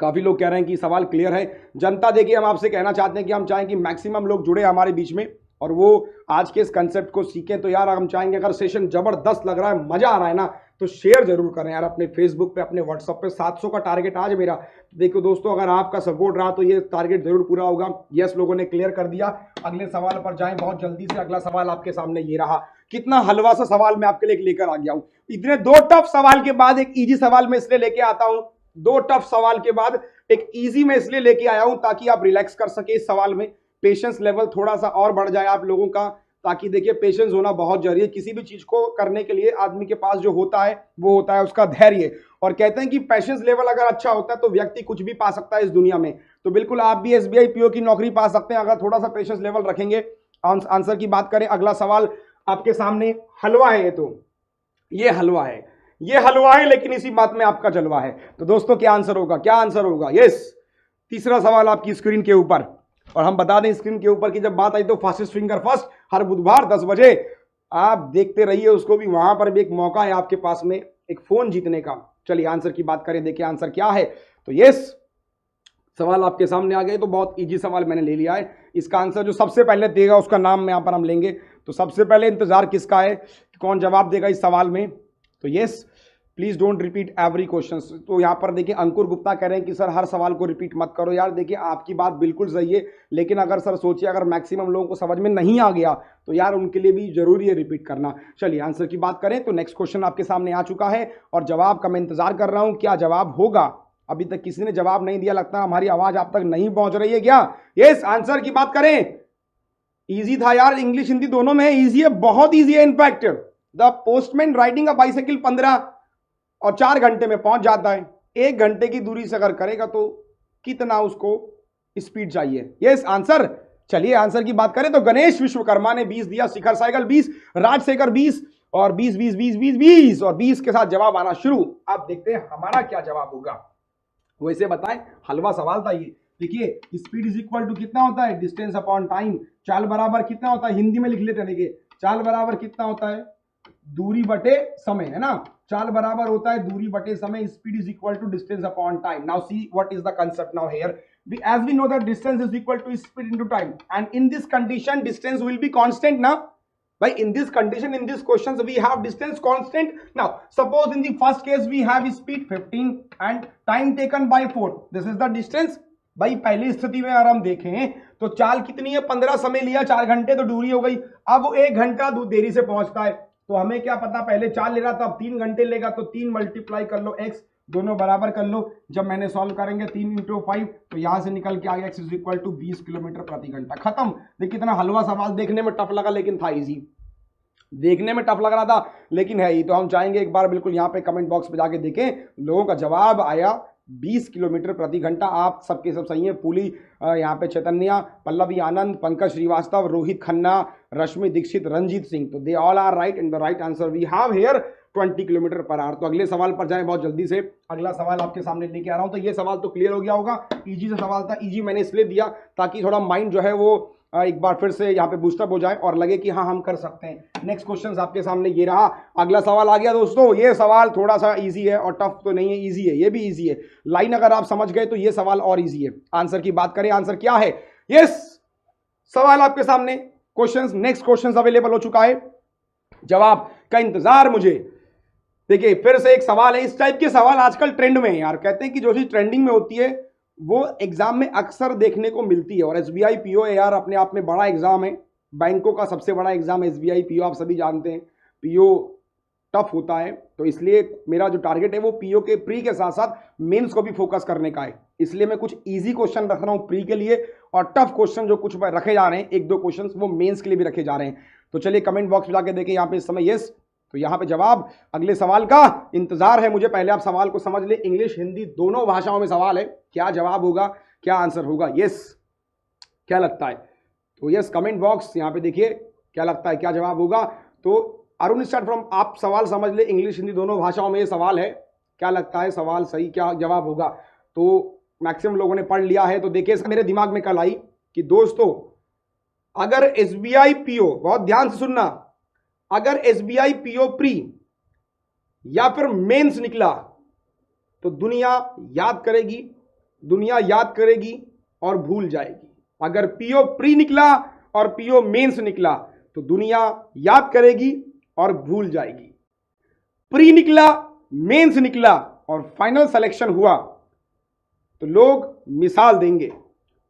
काफी लोग कह रहे हैं कि सवाल क्लियर है। जनता देखिए, हम आपसे कहना चाहते हैं कि हम चाहें कि मैक्सिमम लोग जुड़े हमारे बीच में और वो आज के इस कंसेप्ट को सीखें। तो यार हम चाहेंगे, अगर सेशन जबरदस्त लग रहा है, मजा आ रहा है ना, तो शेयर जरूर करें यार अपने फेसबुक पे, अपने व्हाट्सएप पे। 700 का टारगेट आज मेरा। देखो दोस्तों, अगर आपका सपोर्ट रहा तो ये टारगेट जरूर पूरा होगा। यस, लोगों ने क्लियर कर दिया। अगले सवाल पर जाएं बहुत जल्दी से। अगला सवाल आपके सामने ये रहा। कितना हलवा सा सवाल मैं आपके लिए लेकर आ गया हूं। इतने दो टफ सवाल के बाद एक इजी सवाल मैं इसलिए लेके आता हूं। दो टफ सवाल के बाद एक इजी में इसलिए लेके आया हूं ताकि आप रिलैक्स कर सके इस सवाल में। पेशेंस लेवल थोड़ा सा और बढ़ जाए आप लोगों का, ताकि देखिए पेशेंस होना बहुत जरूरी है। किसी भी चीज को करने के लिए आदमी के पास जो होता है वो होता है उसका धैर्य। और कहते हैं कि पेशेंस लेवल अगर अच्छा होता है तो व्यक्ति कुछ भी पा सकता है इस दुनिया में। तो बिल्कुल आप भी एसबीआई पीओ की नौकरी पा सकते हैं अगर थोड़ा सा पेशेंस लेवल रखेंगे। आंसर की बात करें, अगला सवाल आपके सामने हलवा है। ये हलवा है, ये हलवा है, लेकिन इसी बात में आपका जलवा है। तो दोस्तों क्या आंसर होगा, क्या आंसर होगा? यस, तीसरा सवाल आपकी स्क्रीन के ऊपर। और हम बता दें स्क्रीन के ऊपर की जब बात आई तो फास्टेस्ट फिंगर फर्स्ट हर बुधवार 10 बजे आप देखते रहिए उसको भी। वहां पर भी एक मौका है आपके पास में एक फोन जीतने का। चलिए आंसर की बात करें, देखिए आंसर क्या है। तो यस, सवाल आपके सामने आ गए। तो बहुत इजी सवाल मैंने ले लिया है। इसका आंसर जो सबसे पहले देगा उसका नाम यहां पर हम लेंगे। तो सबसे पहले इंतजार किसका है, कौन जवाब देगा इस सवाल में? तो yes, please don't repeat every question. तो यहाँ पर देखिए अंकुर गुप्ता कह रहे हैं कि सर हर सवाल को रिपीट मत करो। यार देखिए आपकी बात बिल्कुल सही है, लेकिन अगर सर सोचिए अगर मैक्सिमम लोगों को समझ में नहीं आ गया तो यार उनके लिए भी जरूरी है रिपीट करना। चलिए आंसर की बात करें तो नेक्स्ट क्वेश्चन आपके सामने आ चुका है और जवाब का मैं इंतजार कर रहा हूं। क्या जवाब होगा? अभी तक किसी ने जवाब नहीं दिया, लगता है हमारी आवाज आप तक नहीं पहुंच रही है क्या? यस, आंसर की बात करें, इजी था यार, इंग्लिश हिंदी दोनों में इजी है, बहुत इजी है। In fact the postman riding a bicycle 15 और 4 घंटे में पहुंच जाता है। 1 घंटे की दूरी से अगर करेगा तो कितना उसको स्पीड चाहिए? Yes answer. चलिए आंसर की बात करें तो गणेश विश्वकर्मा ने 20 दिया, शिखर साइकिल 20, राजशेखर 20 और 20 20 20 20 20 और 20 के साथ जवाब आना शुरू। आप देखते हैं हमारा क्या जवाब होगा। वैसे बताएं, हलवा सवाल था ये। देखिए स्पीड इज इक्वल टू कितना होता है, डिस्टेंस अपॉन टाइम। चाल बराबर कितना होता है, हिंदी में लिख लेते हैं। देखिए चाल बराबर कितना होता है, दूरी बटे समय, है ना। चाल बराबर होता है दूरी बटे समय। Speed is equal to distance upon time. Now see what is the concept now here. as we know that distance is equal to speed into time, and in this condition distance will be constant now. By in this condition, in this questions we have distance constant. Now suppose in the first case we have speed 15 and time taken by 4, this is the distance. भाई पहली स्थिति में अगर हम देखें तो चाल कितनी है, 15 समय लिया, 4 घंटे तो दूरी हो गई। अब वो 1 घंटा देरी से पहुंचता है, तो हमें क्या पता, पहले 4 ले रहा था, अब 3 घंटे लेगा, तो 3 मल्टीप्लाई कर लो x, दोनों बराबर कर लो। जब मैंने सॉल्व करेंगे 3 × 5 तो यहां से निकल के आ गया x is equal to 20 kilometre प्रति घंटा। खत्म। देखिए कितना हलवा सवाल, देखने में टफ लगा लेकिन था इजी, देखने में टफ लग रहा था लेकिन है ही। तो हम चाहेंगे एक बार बिल्कुल यहाँ पे कमेंट बॉक्स पे जाके देखें, लोगों का जवाब आया 20 किलोमीटर प्रति घंटा। आप सबके सब सही है। पुली यहाँ पे चैतन्या, पल्लवी आनंद, पंकज श्रीवास्तव, रोहित खन्ना, रश्मि दीक्षित, रंजीत सिंह, तो they all are right and the right answer we have here 20 kilometre per hour. तो अगले सवाल पर जाएं बहुत जल्दी से। अगला सवाल आपके सामने लेके आ रहा हूं। तो ये सवाल तो क्लियर हो गया होगा, इजी सा सवाल था। इजी मैंने इसलिए दिया ताकि थोड़ा माइंड जो है वो एक बार फिर से यहाँ पे बूस्टअप हो जाए और लगे कि हाँ हम कर सकते हैं। नेक्स्ट क्वेश्चन आपके सामने ये रहा। अगला सवाल आ गया दोस्तों। ये सवाल थोड़ा सा इजी है और टफ तो नहीं है, इजी है, ये भी इजी है। लाइन अगर आप समझ गए तो ये सवाल और इजी है। आंसर की बात करें, आंसर क्या है? यस, सवाल आपके सामने, क्वेश्चंस, नेक्स्ट क्वेश्चंस अवेलेबल हो चुका है, जवाब का इंतजार मुझे। देखिए फिर से एक सवाल है। इस टाइप के सवाल आजकल ट्रेंड में है यार। कहते हैं कि जो चीज ट्रेंडिंग में होती है वो एग्जाम में अक्सर देखने को मिलती है। और एसबीआई पीओ यार अपने आप में बड़ा एग्जाम है, बैंकों का सबसे बड़ा एग्जाम एसबीआई पीओ, आप सभी जानते हैं। पीओ टफ होता है, तो इसलिए मेरा जो टारगेट है वो पीओ के प्री के साथ साथ मेंस को भी फोकस करने का है। इसलिए मैं कुछ इजी क्वेश्चन रख रहा हूं प्री के लिए, और टफ क्वेश्चन जो कुछ रखे जा रहे हैं, 1-2 क्वेश्चन वो मेंस के लिए भी रखे जा रहे हैं। तो चलिए कमेंट बॉक्स में जाके देखें यहाँ पे इस समय यस, तो यहाँ पे जवाब। अगले सवाल का इंतजार है मुझे, पहले आप सवाल को समझ ले। इंग्लिश हिंदी दोनों भाषाओं में सवाल है, क्या जवाब होगा, क्या आंसर होगा? यस, क्या लगता है? तो यस कमेंट बॉक्स यहाँ पे देखिए क्या लगता है, क्या जवाब होगा। तो अरुण स्टार्ट फ्रॉम, आप सवाल समझ ले, इंग्लिश हिंदी दोनों भाषाओं में ये सवाल है, क्या लगता है सवाल सही, क्या जवाब होगा? तो मैक्सिमम लोगों ने पढ़ लिया है। तो देखिए मेरे दिमाग में कल आई कि दोस्तों अगर एसबीआई पीओ, बहुत ध्यान से सुनना, अगर एसबीआई पीओ प्री या फिर मेंस निकला तो दुनिया याद करेगी दुनिया याद करेगी और भूल जाएगी। अगर पीओ प्री निकला और पीओ मेंस निकला तो दुनिया याद करेगी और भूल जाएगी। प्री निकला, मेंस निकला और फाइनल सिलेक्शन हुआ तो लोग मिसाल देंगे,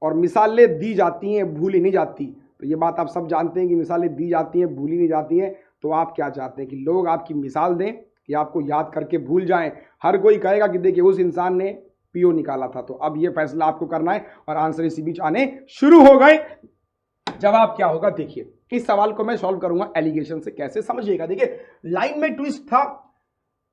और मिसालें दी जाती हैं, भूली नहीं जाती। तो ये बात आप सब जानते हैं कि मिसालें दी जाती हैं, भूली नहीं जाती हैं। तो आप क्या चाहते हैं कि लोग आपकी मिसाल दें कि आपको याद करके भूल जाएं। हर कोई कहेगा कि देखिए उस इंसान ने पीओ निकाला था। तो अब ये फैसला आपको करना है और आंसर इसी बीच आने शुरू हो गए। जवाब क्या होगा देखिए, इस सवाल को मैं सॉल्व करूंगा एलिगेशन से। कैसे समझिएगा, देखिए लाइन में ट्विस्ट था।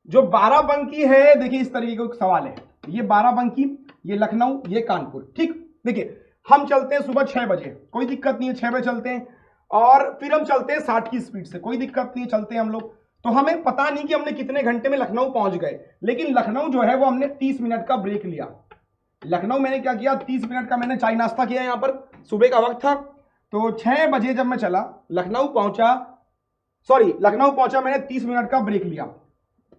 जो बाराबंकी है, देखिए इस तरीके का सवाल है, ये बाराबंकी, ये लखनऊ, ये कानपुर। ठीक, देखिए हम चलते हैं सुबह 6 बजे, कोई दिक्कत नहीं है, 6 बजे चलते हैं और फिर हम चलते हैं 60 की स्पीड से, कोई दिक्कत नहीं है, चलते हैं हम लोग। तो हमें पता नहीं कि हमने कितने घंटे में लखनऊ पहुंच गए, लेकिन लखनऊ जो है वो हमने 30 मिनट का ब्रेक लिया। लखनऊ मैंने क्या किया, 30 मिनट का मैंने चाय नाश्ता किया, यहां पर सुबह का वक्त था। तो 6 बजे जब मैं चला, लखनऊ पहुंचा मैंने 30 मिनट का ब्रेक लिया।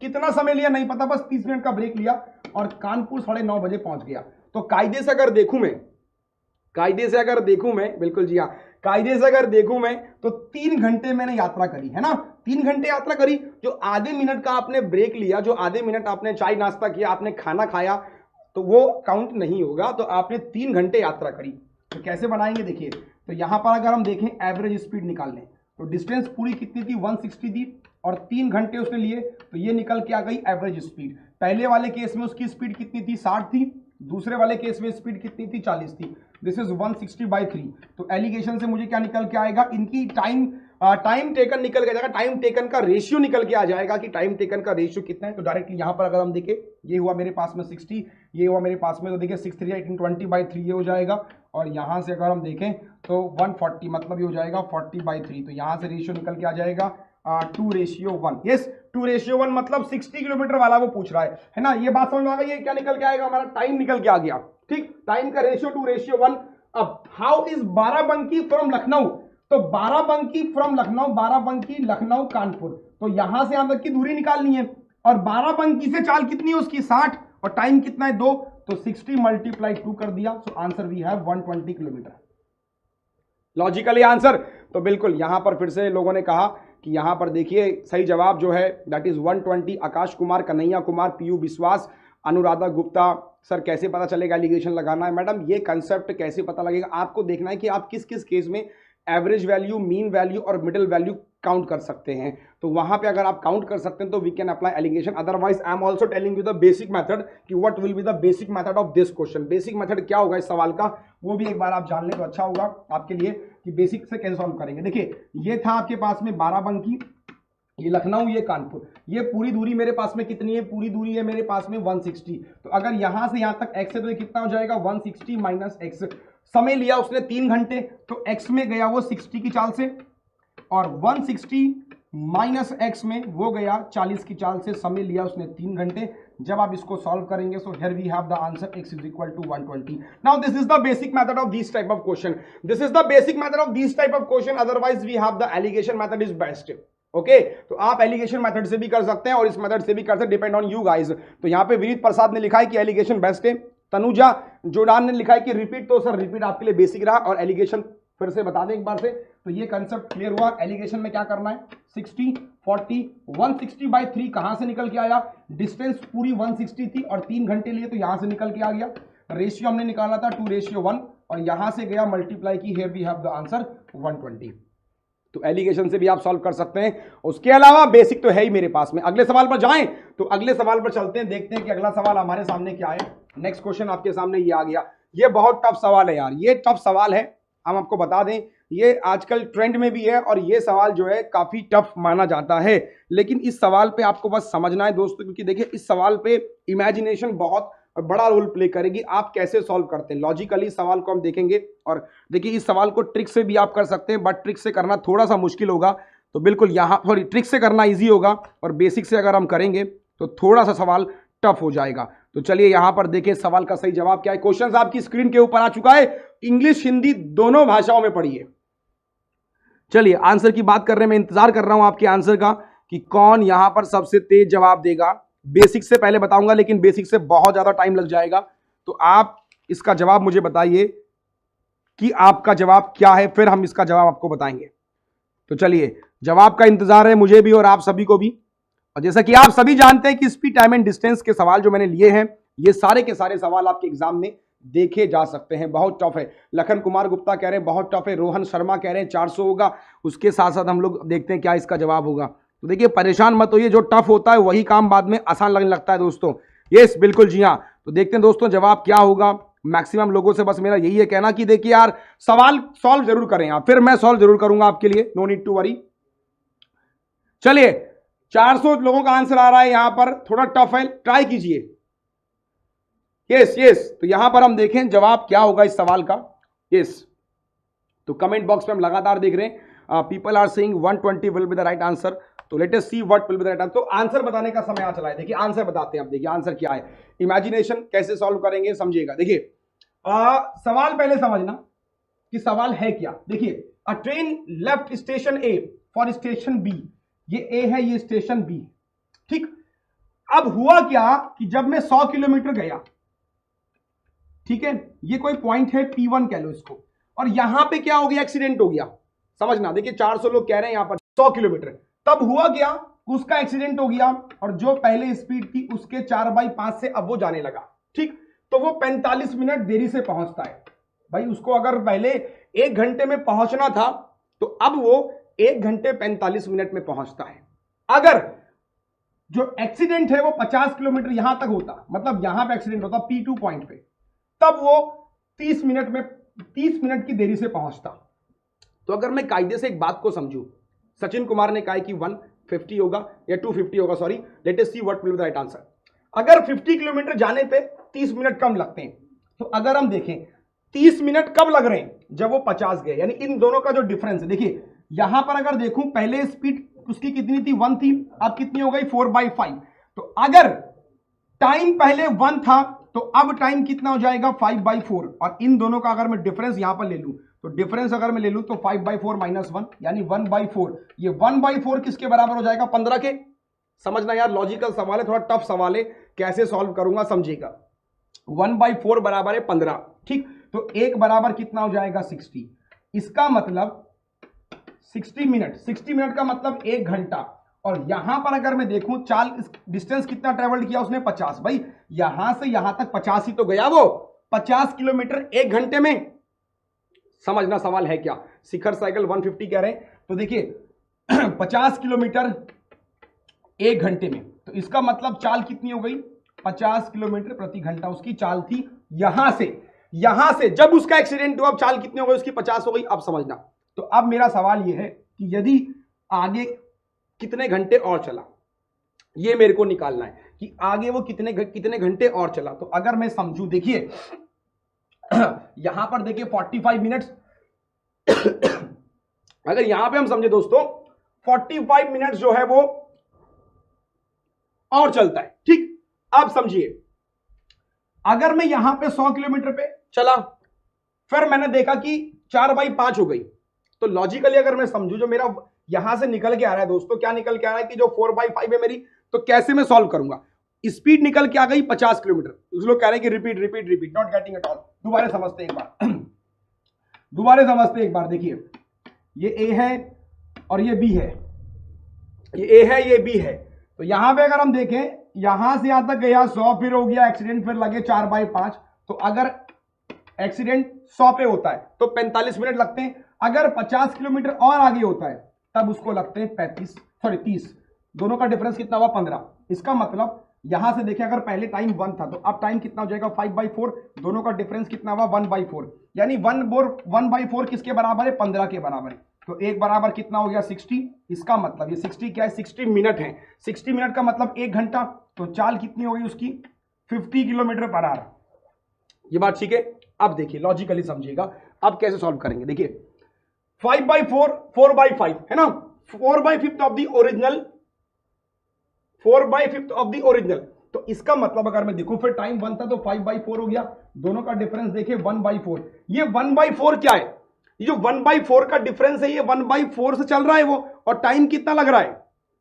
कितना समय लिया नहीं पता, बस 30 मिनट का ब्रेक लिया और कानपुर 9:30 बजे पहुंच गया। तो कायदे से अगर देखूं मैं, बिल्कुल जी हाँ, कायदे से अगर देखूं मैं तो 3 घंटे मैंने यात्रा करी है ना, 3 घंटे यात्रा करी। जो आधे मिनट का आपने ब्रेक लिया, जो आधे मिनट आपने चाय नाश्ता किया, आपने खाना खाया, तो वो काउंट नहीं होगा। तो आपने 3 घंटे यात्रा करी। तो कैसे बनाएंगे देखिए, तो यहां पर अगर हम देखें एवरेज स्पीड निकाल लें तो डिस्टेंस पूरी कितनी थी, 160 थी और 3 घंटे उसने लिए, तो ये निकल के आ गई एवरेज स्पीड। पहले वाले केस में उसकी स्पीड कितनी थी, 60 थी, दूसरे वाले केस में स्पीड कितनी थी, 40 थी। This is 160/3। तो एलिगेशन से मुझे क्या निकल के आएगा, इनकी टाइम टेकन निकल के जाएगा, टाइम टेकन का रेशियो निकल के आ जाएगा कि टाइम टेकन का रेशियो कितना है। तो डायरेक्टली यहां पर अगर हम देखें, ये हुआ मेरे पास में 60, ये हुआ मेरे पास में, तो देखिए 6 3 18 20/3 ये हो जाएगा। और यहां से अगर हम देखें तो 140, मतलब ये हो जाएगा 40/3। तो यहां से रेशियो निकल के आ जाएगा 2:1। यस, 2:1 मतलब 60 किलोमीटर वाला वो पूछ रहा है ना। ये बात समझ में आ गई, ये क्या निकल के आएगा, हमारा टाइम निकल के आ गया। ठीक, टाइम का रेशियो 2:1। अब how is Barabanki from Lucknow, तो बाराबंकी फ्रॉम लखनऊ, बाराबंकी लखनऊ कानपुर, तो यहां से यहां तक की दूरी निकालनी है। और बाराबंकी से चाल कितनी है उसकी, 60, और टाइम कितना है 2, तो 60 × 2 कर दिया। So answer we have 120 kilometre. Logically answer. तो बिल्कुल यहां पर फिर से लोगों ने कहा कि यहां पर देखिए सही जवाब जो है that is 120। Akash Kumar, Kanhaiya Kumar, Piyu Vishwas, Anuradha Gupta. Sir कैसे पता चलेगा एलिगेशन लगाना है? मैडम ये कंसेप्ट कैसे पता लगेगा, आपको देखना है कि आप किस किस केस में एवरेज वैल्यू, मीन वैल्यू और मिडिल वैल्यू काउंट कर सकते हैं। तो वहां पे अगर आप काउंट कर सकते हैं तो we can apply allegation. Otherwise I am also telling you the basic method कि what will be the basic method of this question. Basic method क्या होगा इस सवाल का, वो भी एक बार आप जान लें तो अच्छा होगा आपके लिए कि बेसिक से कैसे सॉल्व करेंगे। देखिए ये था आपके पास में बाराबंकी, ये लखनऊ, ये कानपुर, ये पूरी दूरी मेरे पास में कितनी है, पूरी दूरी है मेरे पास में 160। तो अगर यहां से यहां तक x है तो ये कितना हो जाएगा 160 - x। समय लिया उसने 3 घंटे, तो x में गया वो 60 की चाल से, और 160 - x में वो गया 40 की चाल से। समय लिया उसने 3 घंटे। जब आप इसको सॉल्व करेंगे so here we have the answer x = 120। Now this is the basic method of this type of question, this is the basic method of this type of question. Otherwise we have the alligation method is best. Okay, तो आप allegation method से भी कर सकते हैं और इस method से भी कर सकते हैं, डिपेंड ऑन यू गाइस। तो यहाँ पे विनीत प्रसाद ने लिखा है कि एलिगेशन बेस्ट है। तनुजा जोडान ने लिखा है कि रिपीट, तो सर रिपीट आपके लिए बेसिक रहा। और एलिगेशन फिर से बता दें एक बार से, तो ये कंसेप्ट क्लियर हुआ। एलिगेशन में क्या करना है, 60 40 160/3 कहां से निकल के आया, डिस्टेंस पूरी 160 थी और 3 घंटे लिए, तो यहां से निकल के आ गया। रेशियो हमने निकाला था 2:1 और यहां से गया मल्टीप्लाई की, here we have the answer 120। तो एलिगेशन से भी आप सॉल्व कर सकते हैं। उसके अलावा बेसिक तो है ही मेरे पास में। अगले सवाल पर जाएं, तो अगले सवाल पर चलते हैं, देखते हैं कि अगला सवाल हमारे सामने क्या है। नेक्स्ट क्वेश्चन आपके सामने ये आ गया। ये बहुत टफ सवाल है यार, ये टफ सवाल है, हम आपको बता दें ये आजकल ट्रेंड में भी है और ये सवाल जो है काफी टफ माना जाता है। लेकिन इस सवाल पे आपको बस समझना है दोस्तों, क्योंकि देखिए इस सवाल पे इमेजिनेशन बहुत बड़ा रोल प्ले करेगी। आप कैसे सॉल्व करते हैं लॉजिकली सवाल को हम देखेंगे। और देखिए इस सवाल को ट्रिक से भी आप कर सकते हैं, बट ट्रिक से करना थोड़ा सा मुश्किल होगा। तो बिल्कुल यहाँ सॉरी ट्रिक से करना इजी होगा और बेसिक से अगर हम करेंगे तो थोड़ा सा सवाल टफ हो जाएगा। तो चलिए यहां पर देखिए सवाल का सही जवाब क्या है। क्वेश्चन आपकी स्क्रीन के ऊपर आ चुका है, इंग्लिश हिंदी दोनों भाषाओं में पढ़िए। चलिए आंसर की बात कर रहे हैं, मैं इंतजार कर रहा हूं आपके आंसर का कि कौन यहां पर सबसे तेज जवाब देगा। बेसिक से पहले बताऊंगा, लेकिन बेसिक से बहुत ज्यादा टाइम लग जाएगा। तो आप इसका जवाब मुझे बताइए कि आपका जवाब क्या है, फिर हम इसका जवाब आपको बताएंगे। तो चलिए, जवाब का इंतजार है मुझे भी और आप सभी को भी। और जैसा कि आप सभी जानते हैं कि स्पीड, टाइम एंड डिस्टेंस के सवाल जो मैंने लिए हैं, ये सारे के सारे सवाल आपके एग्जाम में देखे जा सकते हैं। बहुत टफ है। लखन कुमार गुप्ता कह रहे हैं बहुत टफ है, रोहन शर्मा कह रहे हैं 400 होगा। उसके साथ साथ हम लोग देखते हैं क्या इसका जवाब होगा। तो देखिए, परेशान मत होइए, जो टफ होता है वही काम बाद में आसान लगने लगता है दोस्तों। यस, बिल्कुल जी हाँ। तो देखते हैं दोस्तों जवाब क्या होगा। मैक्सिमम लोगों से बस मेरा यही है कहना कि देखिए यार, सवाल सॉल्व जरूर करें आप, फिर मैं सॉल्व जरूर करूंगा आपके लिए, नो नीड टू वरी। चलिए, 400 लोगों का आंसर आ रहा है यहां पर, थोड़ा टफ है, ट्राई कीजिए। यस यस, तो यहां पर हम देखें जवाब क्या होगा इस सवाल का। यस, तो कमेंट बॉक्स में हम लगातार देख रहे हैं, people are saying 120 will be the right answer. तो let us see what will be the right answer. तो आंसर बताने का समय आ चला है। देखिए आंसर बताते हैं, आप देखिए आंसर क्या है। इमेजिनेशन कैसे सॉल्व करेंगे समझिएगा। देखिए सवाल पहले समझना कि सवाल है क्या। देखिए, a train left station A for station B, ये ए है, ये स्टेशन बी, ठीक। अब हुआ क्या कि जब मैं 100 किलोमीटर गया, ठीक है, ये कोई पॉइंट है P1 कह लो इसको, और यहां पे क्या हो गया, एक्सीडेंट हो गया। समझना, देखिए 400 लोग कह रहे हैं यहां पर 100 किलोमीटर, तब हुआ क्या, उसका एक्सीडेंट हो गया और जो पहले स्पीड थी उसके 4/5 से अब वो जाने लगा, ठीक। तो वो 45 मिनट देरी से पहुंचता है। भाई उसको अगर पहले 1 घंटे में पहुंचना था तो अब वो 1 घंटे 45 मिनट में पहुंचता है। अगर जो एक्सीडेंट है वो 50 किलोमीटर यहां तक होता, मतलब यहां पे एक्सीडेंट होता P2 पॉइंट पे, तब वो 30 मिनट की देरी से पहुंचता। तो अगर मैं कायदे से एक बात को समझूं, सचिन कुमार ने कहा कि 150 होगा या 250 होगा, sorry, late us see what will be the right answer. अगर 50 किलोमीटर जाने पे 30 मिनट कम लगते हैं, तो अगर हम देखें 30 मिनट कब लग रहे हैं, जब वो 50 गए, यानी इन दोनों का जो डिफरेंस है। देखिए यहां पर अगर देखूं, पहले स्पीड उसकी कितनी थी, 1 थी, अब कितनी हो गई, 4/5। तो अगर टाइम पहले 1 था तो अब टाइम कितना हो जाएगा, 5/4। और इन दोनों का अगर मैं डिफरेंस यहां पर ले लूं, तो डिफरेंस अगर मैं ले लूं तो 5/4 - 1 यानी 1/4। ये 1/4 किसके बराबर हो जाएगा, 15 के। समझना यार, लॉजिकल सवाल है, थोड़ा टफ सवाल है, कैसे सॉल्व करूंगा समझिएगा। 1/4 बराबर है 15, ठीक। तो 1 बराबर कितना हो जाएगा, 60। इसका मतलब 60 मिनट का मतलब 1 घंटा। और यहां पर अगर मैं देखूं, चाल डिस्टेंस कितना ट्रेवल किया उसने, 50। भाई यहां से यहां तक 50 ही तो गया वो, 50 किलोमीटर 1 घंटे में। समझना सवाल है क्या। शिखर साइकिल 150 कह रहे हैं, तो देखिए 50 किलोमीटर 1 घंटे में, तो इसका मतलब चाल कितनी हो गई, 50 किलोमीटर प्रति घंटा उसकी चाल थी। यहां से जब उसका एक्सीडेंट हुआ, अब चाल कितनी हो गई उसकी, 50 हो गई। अब समझना, तो अब मेरा सवाल यह है कि यदि आगे कितने घंटे और चला, ये मेरे को निकालना है कि आगे वो कितने घंटे और चला। तो अगर मैं समझू, देखिए यहां पर देखिए 45 मिनट्स अगर यहां पे हम समझे दोस्तों, 45 मिनट्स जो है वो और चलता है, ठीक। अब समझिए, अगर मैं यहां पे 100 किलोमीटर पे चला, फिर मैंने देखा कि 4/5 हो गई, तो लॉजिकली अगर मैं समझू, जो मेरा यहां से निकल के आ रहा है दोस्तों, क्या निकल के आ रहा है कि जो 4/5 है मेरी, तो कैसे मैं सॉल्व करूंगा। स्पीड निकल के आ गई 50 किलोमीटर। कुछ लोग कह रहे हैं कि repeat repeat repeat, not getting at all. दोबारा समझते एक बार देखिए, ये ए है और ये बी है, ये ए है ये बी है। तो यहां पे अगर हम देखें, यहां से यहां तक गया 100, फिर हो गया एक्सीडेंट, फिर लगे 4/5। तो अगर एक्सीडेंट 100 पे होता है तो 45 मिनट लगते हैं। अगर 50 किलोमीटर और आगे होता है तब उसको लगते हैं 30। दोनों का डिफरेंस कितना हुआ, 15। इसका मतलब यहां से देखें, अगर पहले टाइम 1 था तो अब टाइम कितना हो जाएगा, 5/4। दोनों का डिफरेंस कितना हुआ, 1/4। यानी 1/4 किसके बराबर है, 15 के बराबर है। तो 1 बराबर कितना हो गया, 60। इसका मतलब ये 60 क्या है, 60 मिनट है। 60 मिनट का मतलब 1 घंटा। तो चाल कितनी हो गई उसकी, 50 किलोमीटर पर आवर। ये बात ठीक है। अब देखिए लॉजिकली समझिएगा, अब कैसे सॉल्व करेंगे। देखिए 5/4 4/5 है ना, 4/5 of the original, 4/5 of the original. तो इसका मतलब अगर मैं देखूं, फिर टाइम 1 था तो 5/4 हो गया। दोनों का डिफरेंस देखिए 1/4। ये 1/4 क्या है, ये जो 1/4 का डिफरेंस है, ये 1/4 से चल रहा है वो, और टाइम कितना लग रहा है,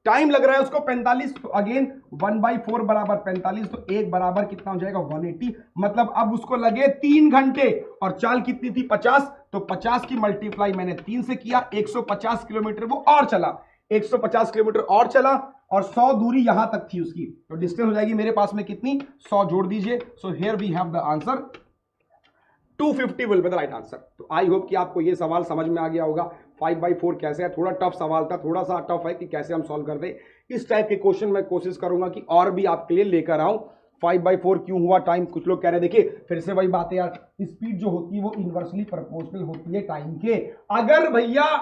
टाइम लग रहा है उसको 45, तो अगेन 1/4 बराबर 45, तो एक बराबर कितना हो जाएगा 180, मतलब अब उसको लगे 3 घंटे, और चाल कितनी थी 50, तो 50 की मल्टीप्लाई मैंने 3 से किया, 150 किलोमीटर वो और चला, 150 किलोमीटर और चला, और 100 दूरी यहां तक थी उसकी, तो डिस्टेंस हो जाएगी मेरे पास में कितनी 100 जोड़ दीजिए। So here we have the answer 250 will be the right answer. तो आई होप कि आपको ये सवाल समझ में आ गया होगा 5/4 कैसे है। थोड़ा टफ सवाल था, थोड़ा सा टफ है कि कैसे हम सॉल्व करते। इस टाइप के क्वेश्चन मैं कोशिश करूंगा कि और भी आपके लिए लेकर आऊं। 5/4 क्यों हुआ टाइम, कुछ लोग कह रहे देखिए फिर से वही बात है यार, स्पीड जो होती है वो इनवर्सली प्रोपोर्शनल होती है टाइम के। अगर भैया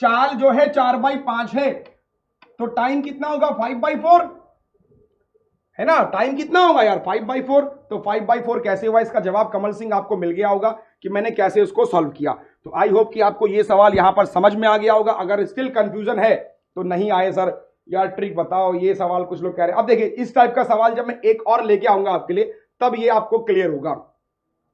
चाल जो है 4/5 है तो टाइम कितना होगा 5/4 है ना, टाइम कितना होगा यार 5/4। तो 5/4 कैसे हुआ, इसका जवाब कमल सिंह आपको मिल गया होगा कि मैंने कैसे उसको सॉल्व किया। तो आई होप कि आपको ये सवाल यहां पर समझ में आ गया होगा। अगर स्टिल कंफ्यूजन है तो नहीं आए सर यार ट्रिक बताओ, ये सवाल कुछ लोग कह रहे हैं। अब देखिए इस टाइप का सवाल जब मैं एक और लेके आऊंगा आपके लिए तब ये आपको क्लियर होगा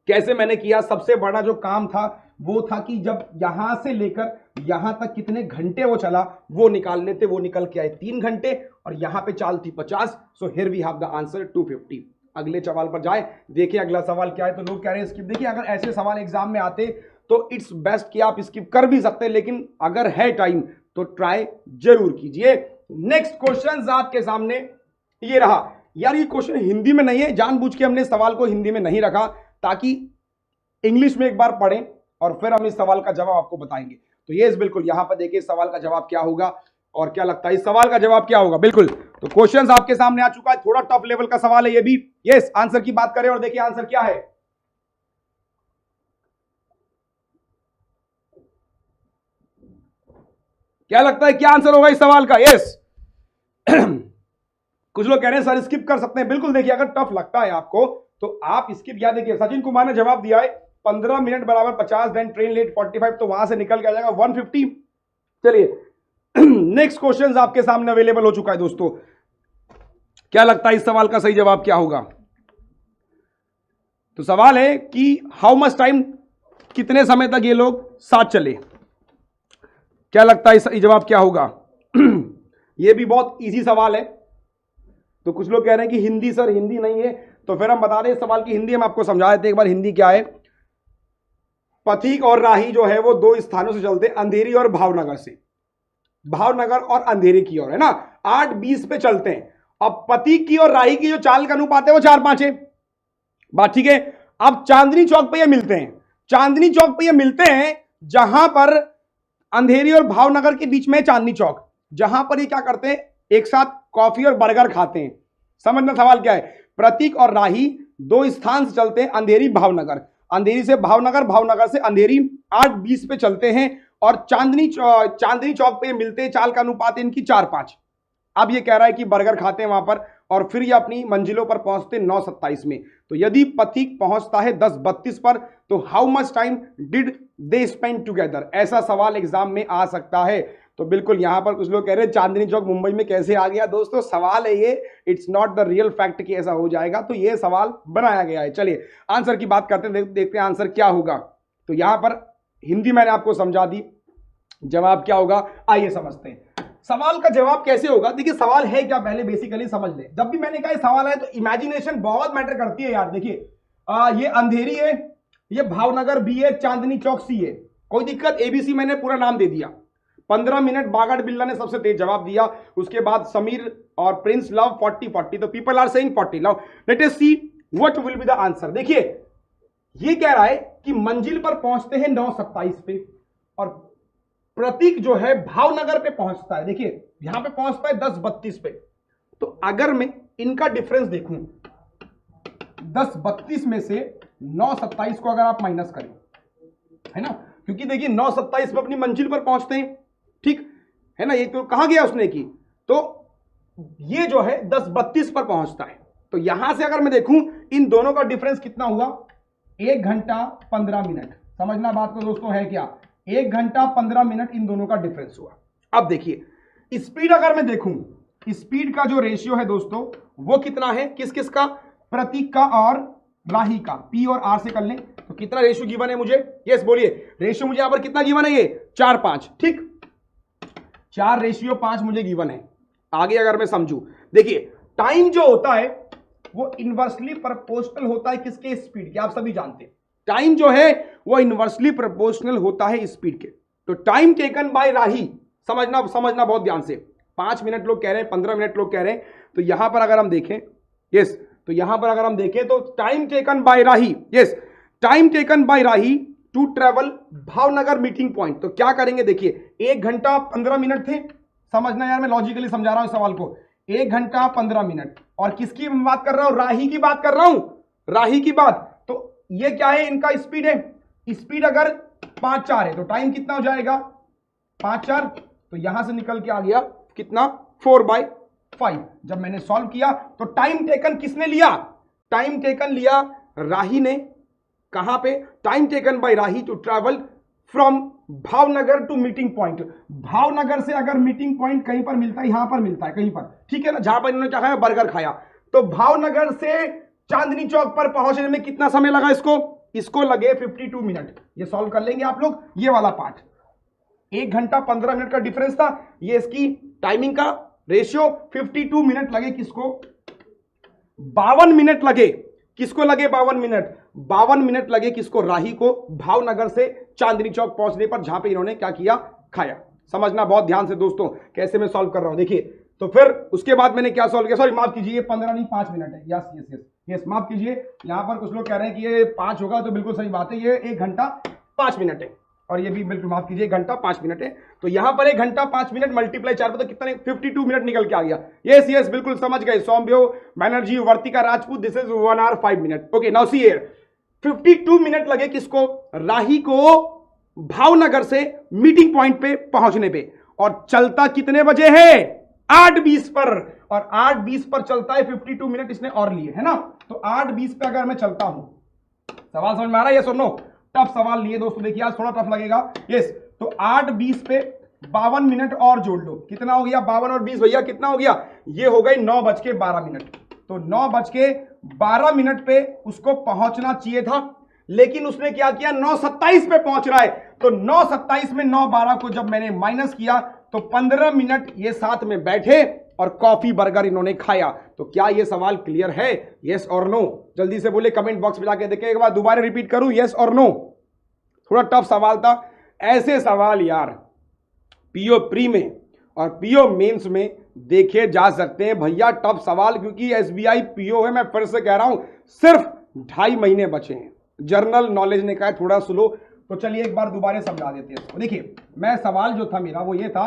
कैसे मैंने किया। सबसे बड़ा जो काम था वो था कि जब यहां से लेकर यहां तक कितने घंटे वो चला वो निकाल लेते, वो निकल के आए 3 घंटे, और यहां पे चाल थी 50। So here we have the answer 250। अगले सवाल पर जाए, देखिए अगला सवाल क्या है। तो लोग कह रहे हैं स्किप। देखिए अगर ऐसे सवाल एग्जाम में आते तो इट्स बेस्ट कि आप स्किप कर भी सकते हैं, लेकिन अगर है टाइम तो ट्राई जरूर कीजिए। नेक्स्ट क्वेश्चन आपके सामने ये रहा। यार ये क्वेश्चन हिंदी में नहीं है, जानबूझ के हमने सवाल को हिंदी में नहीं रखा ताकि इंग्लिश में एक बार पढ़ें और फिर हम इस सवाल का जवाब आपको बताएंगे। तो ये बिल्कुल यहां पर देखिए इस सवाल का जवाब क्या होगा, और क्या लगता है इस सवाल का जवाब क्या होगा। बिल्कुल, तो क्वेश्चंस आपके सामने आ चुका है, थोड़ा टफ लेवल का सवाल है ये भी। यस, आंसर की बात करें और देखिए आंसर क्या है। क्या लगता है क्या आंसर होगा इस सवाल का। यस कुछ लोग कह रहे हैं सर स्किप कर सकते हैं। बिल्कुल देखिए अगर टफ लगता है आपको तो आप स्किप, या देखिए सचिन कुमार ने जवाब दिया है 15 मिनट बराबर 50, देन ट्रेन लेट 45, तो वहां से निकल के आ जाएगा 150। चलिए नेक्स्ट क्वेश्चन आपके सामने अवेलेबल हो चुका है दोस्तों। क्या लगता है इस सवाल का सही जवाब क्या होगा। तो सवाल है कि हाउ मच टाइम, कितने समय तक ये लोग साथ चले। क्या लगता है सही जवाब क्या होगा। ये भी बहुत इजी सवाल है। तो कुछ लोग कह रहे हैं कि हिंदी सर, हिंदी नहीं है, तो फिर हम बता दें इस सवाल की हिंदी हम आपको समझा देते एक बार हिंदी क्या है। पथिक और राही जो है वो 2 स्थानों से चलते, अंधेरी और भावनगर से, भावनगर और अंधेरी की ओर है ना, 8:20 पे चलते हैं। अब पथिक की और राही की जो चाल का अनुपात है वो 4:5 है, बात ठीक है। अब चांदनी चौक पे ये मिलते हैं, चांदनी चौक पे ये मिलते हैं जहां पर अंधेरी और भावनगर के बीच में चांदनी चौक, जहां पर ये क्या करते हैं एक साथ कॉफी और बर्गर खाते हैं। समझना सवाल क्या है। प्रतीक और राही 2 स्थान से चलते हैं, अंधेरी भावनगर, अंधेरी से भावनगर, भावनगर से अंधेरी, 8:20 पे चलते हैं और चांदनी चौक पे मिलते हैं। चाल का अनुपात इनकी 4:5। अब ये कह रहा है कि बर्गर खाते हैं वहां पर और फिर ये अपनी मंजिलों पर पहुंचते 9:27 में। तो यदि पथिक पहुंचता है 10:32 पर तो how much time did they spend together, ऐसा सवाल एग्जाम में आ सकता है। तो बिल्कुल यहां पर कुछ लोग कह रहे हैं चांदनी चौक मुंबई में कैसे आ गया। दोस्तों सवाल है ये, it's not the real fact कि ऐसा हो जाएगा, तो ये सवाल बनाया गया है। चलिए आंसर की बात करते हैं, देखते हैं आंसर क्या होगा। तो यहां पर हिंदी मैंने आपको समझा दी, जवाब क्या होगा आइए समझते हैं। सवाल का जवाब कैसे होगा, देखिए सवाल है क्या पहले बेसिकली समझ ले। जब भी मैंने कहा सवाल है तो इमेजिनेशन बहुत मैटर करती है यार। देखिए ये अंधेरी है, ये भावनगर बी है, चांदनी चौक सी है, कोई दिक्कत, एबीसी मैंने पूरा नाम दे दिया। 15 मिनट बागड़ बिल्ला ने सबसे तेज जवाब दिया, उसके बाद समीर और प्रिंस लव 40, तो people are saying 40। Now let us see what will be the answer. देखिए ये कह रहा है कि मंजिल पर पहुंचते हैं 9:27 पे और प्रतीक जो है भावनगर पे पहुंचता है, देखिए यहां पे पहुंचता है 10:32 पे। तो अगर मैं इनका डिफरेंस देखूं 10:32 में से 9:27 को अगर आप माइनस करें, है ना, क्योंकि देखिए 9:27 पे अपनी मंजिल पर पहुंचते हैं, ठीक है ना। ये तो कहां गया उसने की, तो ये जो है 10:32 पर पहुंचता है। तो यहां से अगर मैं देखूं इन दोनों का डिफरेंस कितना हुआ, 1 घंटा 15 मिनट। समझना बात को दोस्तों है क्या, 1 घंटा 15 मिनट इन दोनों का डिफरेंस हुआ। अब देखिए स्पीड अगर मैं देखूं, स्पीड का जो रेशियो है दोस्तों वो कितना है, किस किस का, प्रतीक का और राही का, पी और आर से कर लें तो कितना रेशियो गिवन है मुझे। यस बोलिए, रेशियो मुझे यहां पर कितना गिवन है, ये 4:5, ठीक, 4:5 मुझे गिवन है। आगे अगर मैं समझू, देखिए टाइम जो होता है वो इनवर्सली प्रोपोर्शनल होता है किसके? स्पीड के। आप सभी जानते हैं टाइम जो है वो इनवर्सली प्रोपोर्शनल होता है स्पीड के। तो टाइम टेकन बाय राही, समझना बहुत ध्यान से। 5 मिनट लोग कह रहे हैं, 15 मिनट लोग कह रहे हैं। तो यहां पर अगर हम देखें, यस, तो यहां पर अगर हम देखें तो time taken by Rahi, yes, time taken by Rahi to travel Bhavnagar meeting point. तो क्या करेंगे, देखिए 1 घंटा 15 मिनट थे। समझना यार, मैं लॉजिकली समझा रहा हूं सवाल को। 1 घंटा 15 मिनट, और किसकी बात कर रहा हूं? राही की बात कर रहा हूं, राही की बात। तो ये क्या है? इनका स्पीड है। स्पीड अगर 5-4 है तो टाइम कितना हो जाएगा? 5-4। तो यहां से निकल के आ गया कितना? 4/5। जब मैंने सॉल्व किया तो टाइम टेकन किसने लिया? टाइम टेकन लिया राही ने। कहां पे? Time taken by Rahi to travel from Bhavnagar to meeting point. Bhavnagar से अगर मीटिंग पॉइंट कहीं पर मिलता है, यहां पर मिलता है कहीं पर, ठीक है ना, जहां पर इन्होंने क्या खाया? बर्गर खाया। तो भावनगर से चांदनी चौक पर पहुंचने में कितना समय लगा इसको लगे 52 मिनट। ये सॉल्व कर लेंगे आप लोग, ये वाला पार्ट। 1 घंटा 15 मिनट का डिफरेंस था, ये इसकी टाइमिंग का रेशियो। 52 मिनट लगे किसको? 52 मिनट लगे किसको? लगे 52 मिनट। 52 मिनट लगे किसको? राही को, भावनगर से चांदनी चौक पहुंचने पर, जहां पे इन्होंने क्या किया? खाया। समझना बहुत ध्यान से दोस्तों कैसे मैं सॉल्व कर रहा हूं। देखिए, तो फिर उसके बाद मैंने क्या सॉल्व किया? सॉरी, माफ कीजिए, 15 नहीं 5 मिनट है। यस यस यस यस, माफ कीजिए। यहां पर कुछ लोग कह रहे हैं कि ये 5 होगा, तो बिल्कुल सही बात है, ये 1 घंटा 5 मिनट है। और ये भी बिल्कुल माफ कीजिए, 1 घंटा 5 मिनट है। तो यहां पर 1 घंटा 5 मिनट मल्टीप्लाई 4 पे तो कितने? 52 मिनट निकल के आ गया। यस यस, बिल्कुल समझ गए। Saumyo Banerjee, Vartika Rajput, this is 1 hour 5 minutes। Okay, now see here, 52 minute लगे किसको? राही को भावनगर से मीटिंग पॉइंट पे पहुंचने पे। और चलता कितने बजे है? 8:20 पर। और 8:20 पर चलता है, 52 मिनट इसने और लिए, है ना। तो 8:20 पे अगर मैं चलता हूं, सवाल समझ में आ रहा है? यस और नो? टफ सवाल लिए दोस्तों, देखिए आज थोड़ा टफ लगेगा। यस, तो 8:20 पे 52 मिनट और जोड़ लो, कितना हो गया? 52 और 20 भैया कितना हो गया? ये हो गई 9:12 मिनट। तो 9:12 मिनट पे उसको पहुंचना चाहिए था, लेकिन उसने क्या किया? 9:27 पे पहुंच रहा है। तो 9:27 में 9:12 को जब मैंने माइनस किया तो 15 मिनट ये साथ में बैठे और कॉफी बर्गर इन्होंने खाया। तो क्या ये सवाल क्लियर है? यस और नो? जल्दी से बोले, कमेंट बॉक्स में जाके देखें। एक बार दोबारा रिपीट करूं, यस और नो? थोड़ा टफ सवाल था। ऐसे सवाल यार पीओ प्री में और पीओ मेंस में देखे जा सकते हैं भैया, टफ सवाल, क्योंकि एसबीआई पीओ है। मैं फिर से कह रहा हूं, सिर्फ 2.5 महीने बचे हैं। जर्नल नॉलेज ने कहा थोड़ा स्लो, तो चलिए एक बार दोबारा समझा देते हैं इसको। देखिए, मैं सवाल जो था मेरा वो ये था,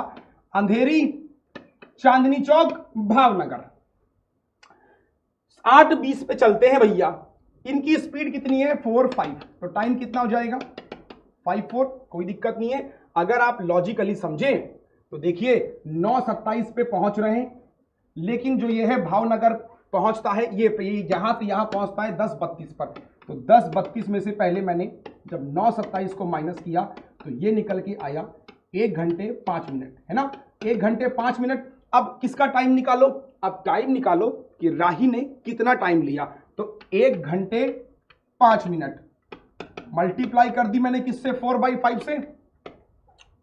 अंधेरी चांदनी चौक भावनगर 8:20 पे चलते हैं भैया। इनकी स्पीड कितनी है? 4-5। तो टाइम कितना हो जाएगा? 5-4। कोई दिक्कत नहीं है अगर आप लॉजिकली समझें। तो देखिए 9:27 पे पहुंच रहे हैं, लेकिन जो ये है भावनगर पहुंचता है, ये यहां से यहां पहुंचता है 10:32 पर। तो 10:32 में से पहले मैंने जब 9:27 को माइनस किया तो ये निकल के आया 1 घंटे 5 मिनट, है ना। 1 घंटे 5 मिनट। अब किसका टाइम निकालो? अब टाइम निकालो कि राही ने कितना टाइम लिया। तो 1 घंटे 5 मिनट मल्टीप्लाई कर दी मैंने किससे? 4/5 से।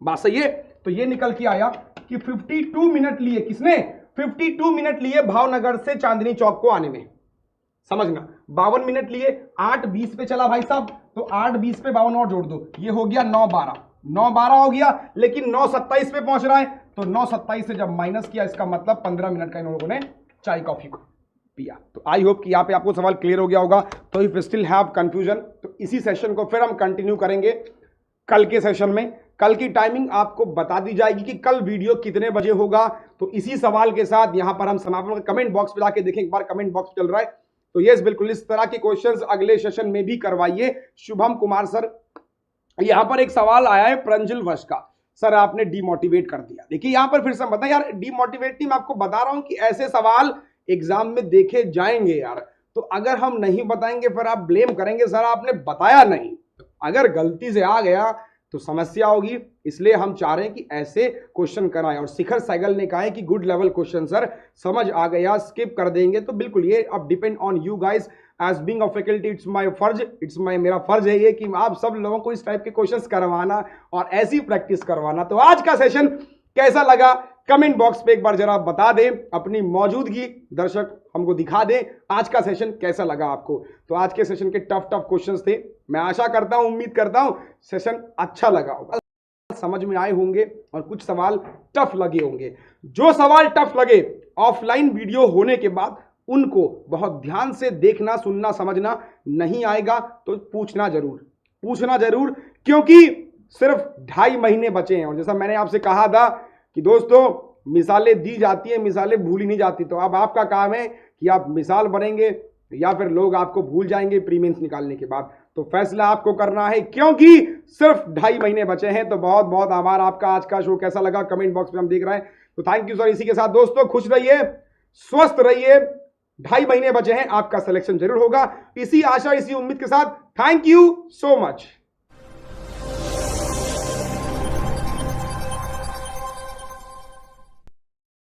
बात सही है। तो ये निकल के आया कि 52 मिनट लिए किसने? 52 मिनट लिए भावनगर से चांदनी चौक को आने में। समझना, 52 मिनट लिए। 8:20 पे चला भाई साहब, तो 8:20 पे 52 और जोड़ दो, ये हो गया 9:12। 9:12 हो गया, लेकिन 9:27 पे पहुंच रहा है। तो 9:27 से जब माइनस किया, इसका मतलब 15 मिनट का इन लोगों ने चाय कॉफी को पिया। तो आई होप कि यहां पे आपको सवाल क्लियर हो गया होगा। तो इफ स्टिल हैव कंफ्यूजन, तो इसी सेशन को फिर हम कंटिन्यू करेंगे कल के सेशन में। कल की टाइमिंग आपको बता दी जाएगी कि कल वीडियो कितने बजे होगा। तो इसी सवाल के साथ यहां पर हम समापन। कमेंट बॉक्स पे जाके देखें एक बार, कमेंट बॉक्स चल रहा है। तो यस, बिल्कुल इस तरह के क्वेश्चंस अगले सेशन में भी करवाइए। शुभम कुमार सर, यहां पर एक सवाल आया है प्रंजल वश का, सर आपने डीमोटिवेट कर दिया। देखिए यहां पर फिर से बताएं यार, डीमोटिवेट नहीं, मैं आपको बता रहा हूं कि ऐसे सवाल एग्जाम में देखे जाएंगे यार। तो अगर हम नहीं बताएंगे फिर आप ब्लेम करेंगे, सर आपने बताया नहीं। अगर गलती से आ गया तो समस्या होगी, इसलिए हम चाह रहे हैं कि ऐसे क्वेश्चन कराएं। और शिखर सहगल ने कहा है कि गुड लेवल क्वेश्चन सर, समझ आ गया, स्किप कर देंगे। तो बिल्कुल ये अब depend on you guys as being a faculty. It's my फर्ज, मेरा फर्ज है ये कि आप सब लोगों को इस टाइप के क्वेश्चंस करवाना और ऐसी प्रैक्टिस करवाना। तो आज का सेशन कैसा लगा कमेंट बॉक्स पे एक बार जरा बता दें अपनी मौजूदगी, दर्शक हमको दिखा दें आज का सेशन कैसा लगा आपको। तो आज के सेशन के टफ क्वेश्चंस थे। मैं आशा करता हूं, उम्मीद करता हूं सेशन अच्छा लगा होगा, समझ में आए होंगे और कुछ सवाल टफ लगे होंगे। जो सवाल टफ लगे ऑफलाइन वीडियो होने के बाद उनको बहुत ध्यान से देखना, सुनना, समझना नहीं आएगा तो पूछना जरूर, क्योंकि सिर्फ 2.5 महीने बचे हैं। और जैसा मैंने आपसे कहा था कि दोस्तों मिसालें दी जाती हैं, मिसालें भूली नहीं जाती। तो अब आपका काम है कि आप मिसाल बनेंगे या फिर लोग आपको भूल जाएंगे प्री मेंस निकालने के बाद। तो फैसला आपको करना है, क्योंकि सिर्फ 2.5 महीने बचे हैं। तो बहुत बहुत आभार आपका। आज का शो कैसा लगा कमेंट बॉक्स में हम देख रहे हैं, तो थैंक यू सर। इसी के साथ दोस्तों खुश रहिए, स्वस्थ रहिए। 2.5 महीने बचे हैं, आपका सिलेक्शन जरूर होगा। इसी आशा, इसी उम्मीद के साथ थैंक यू सो मच।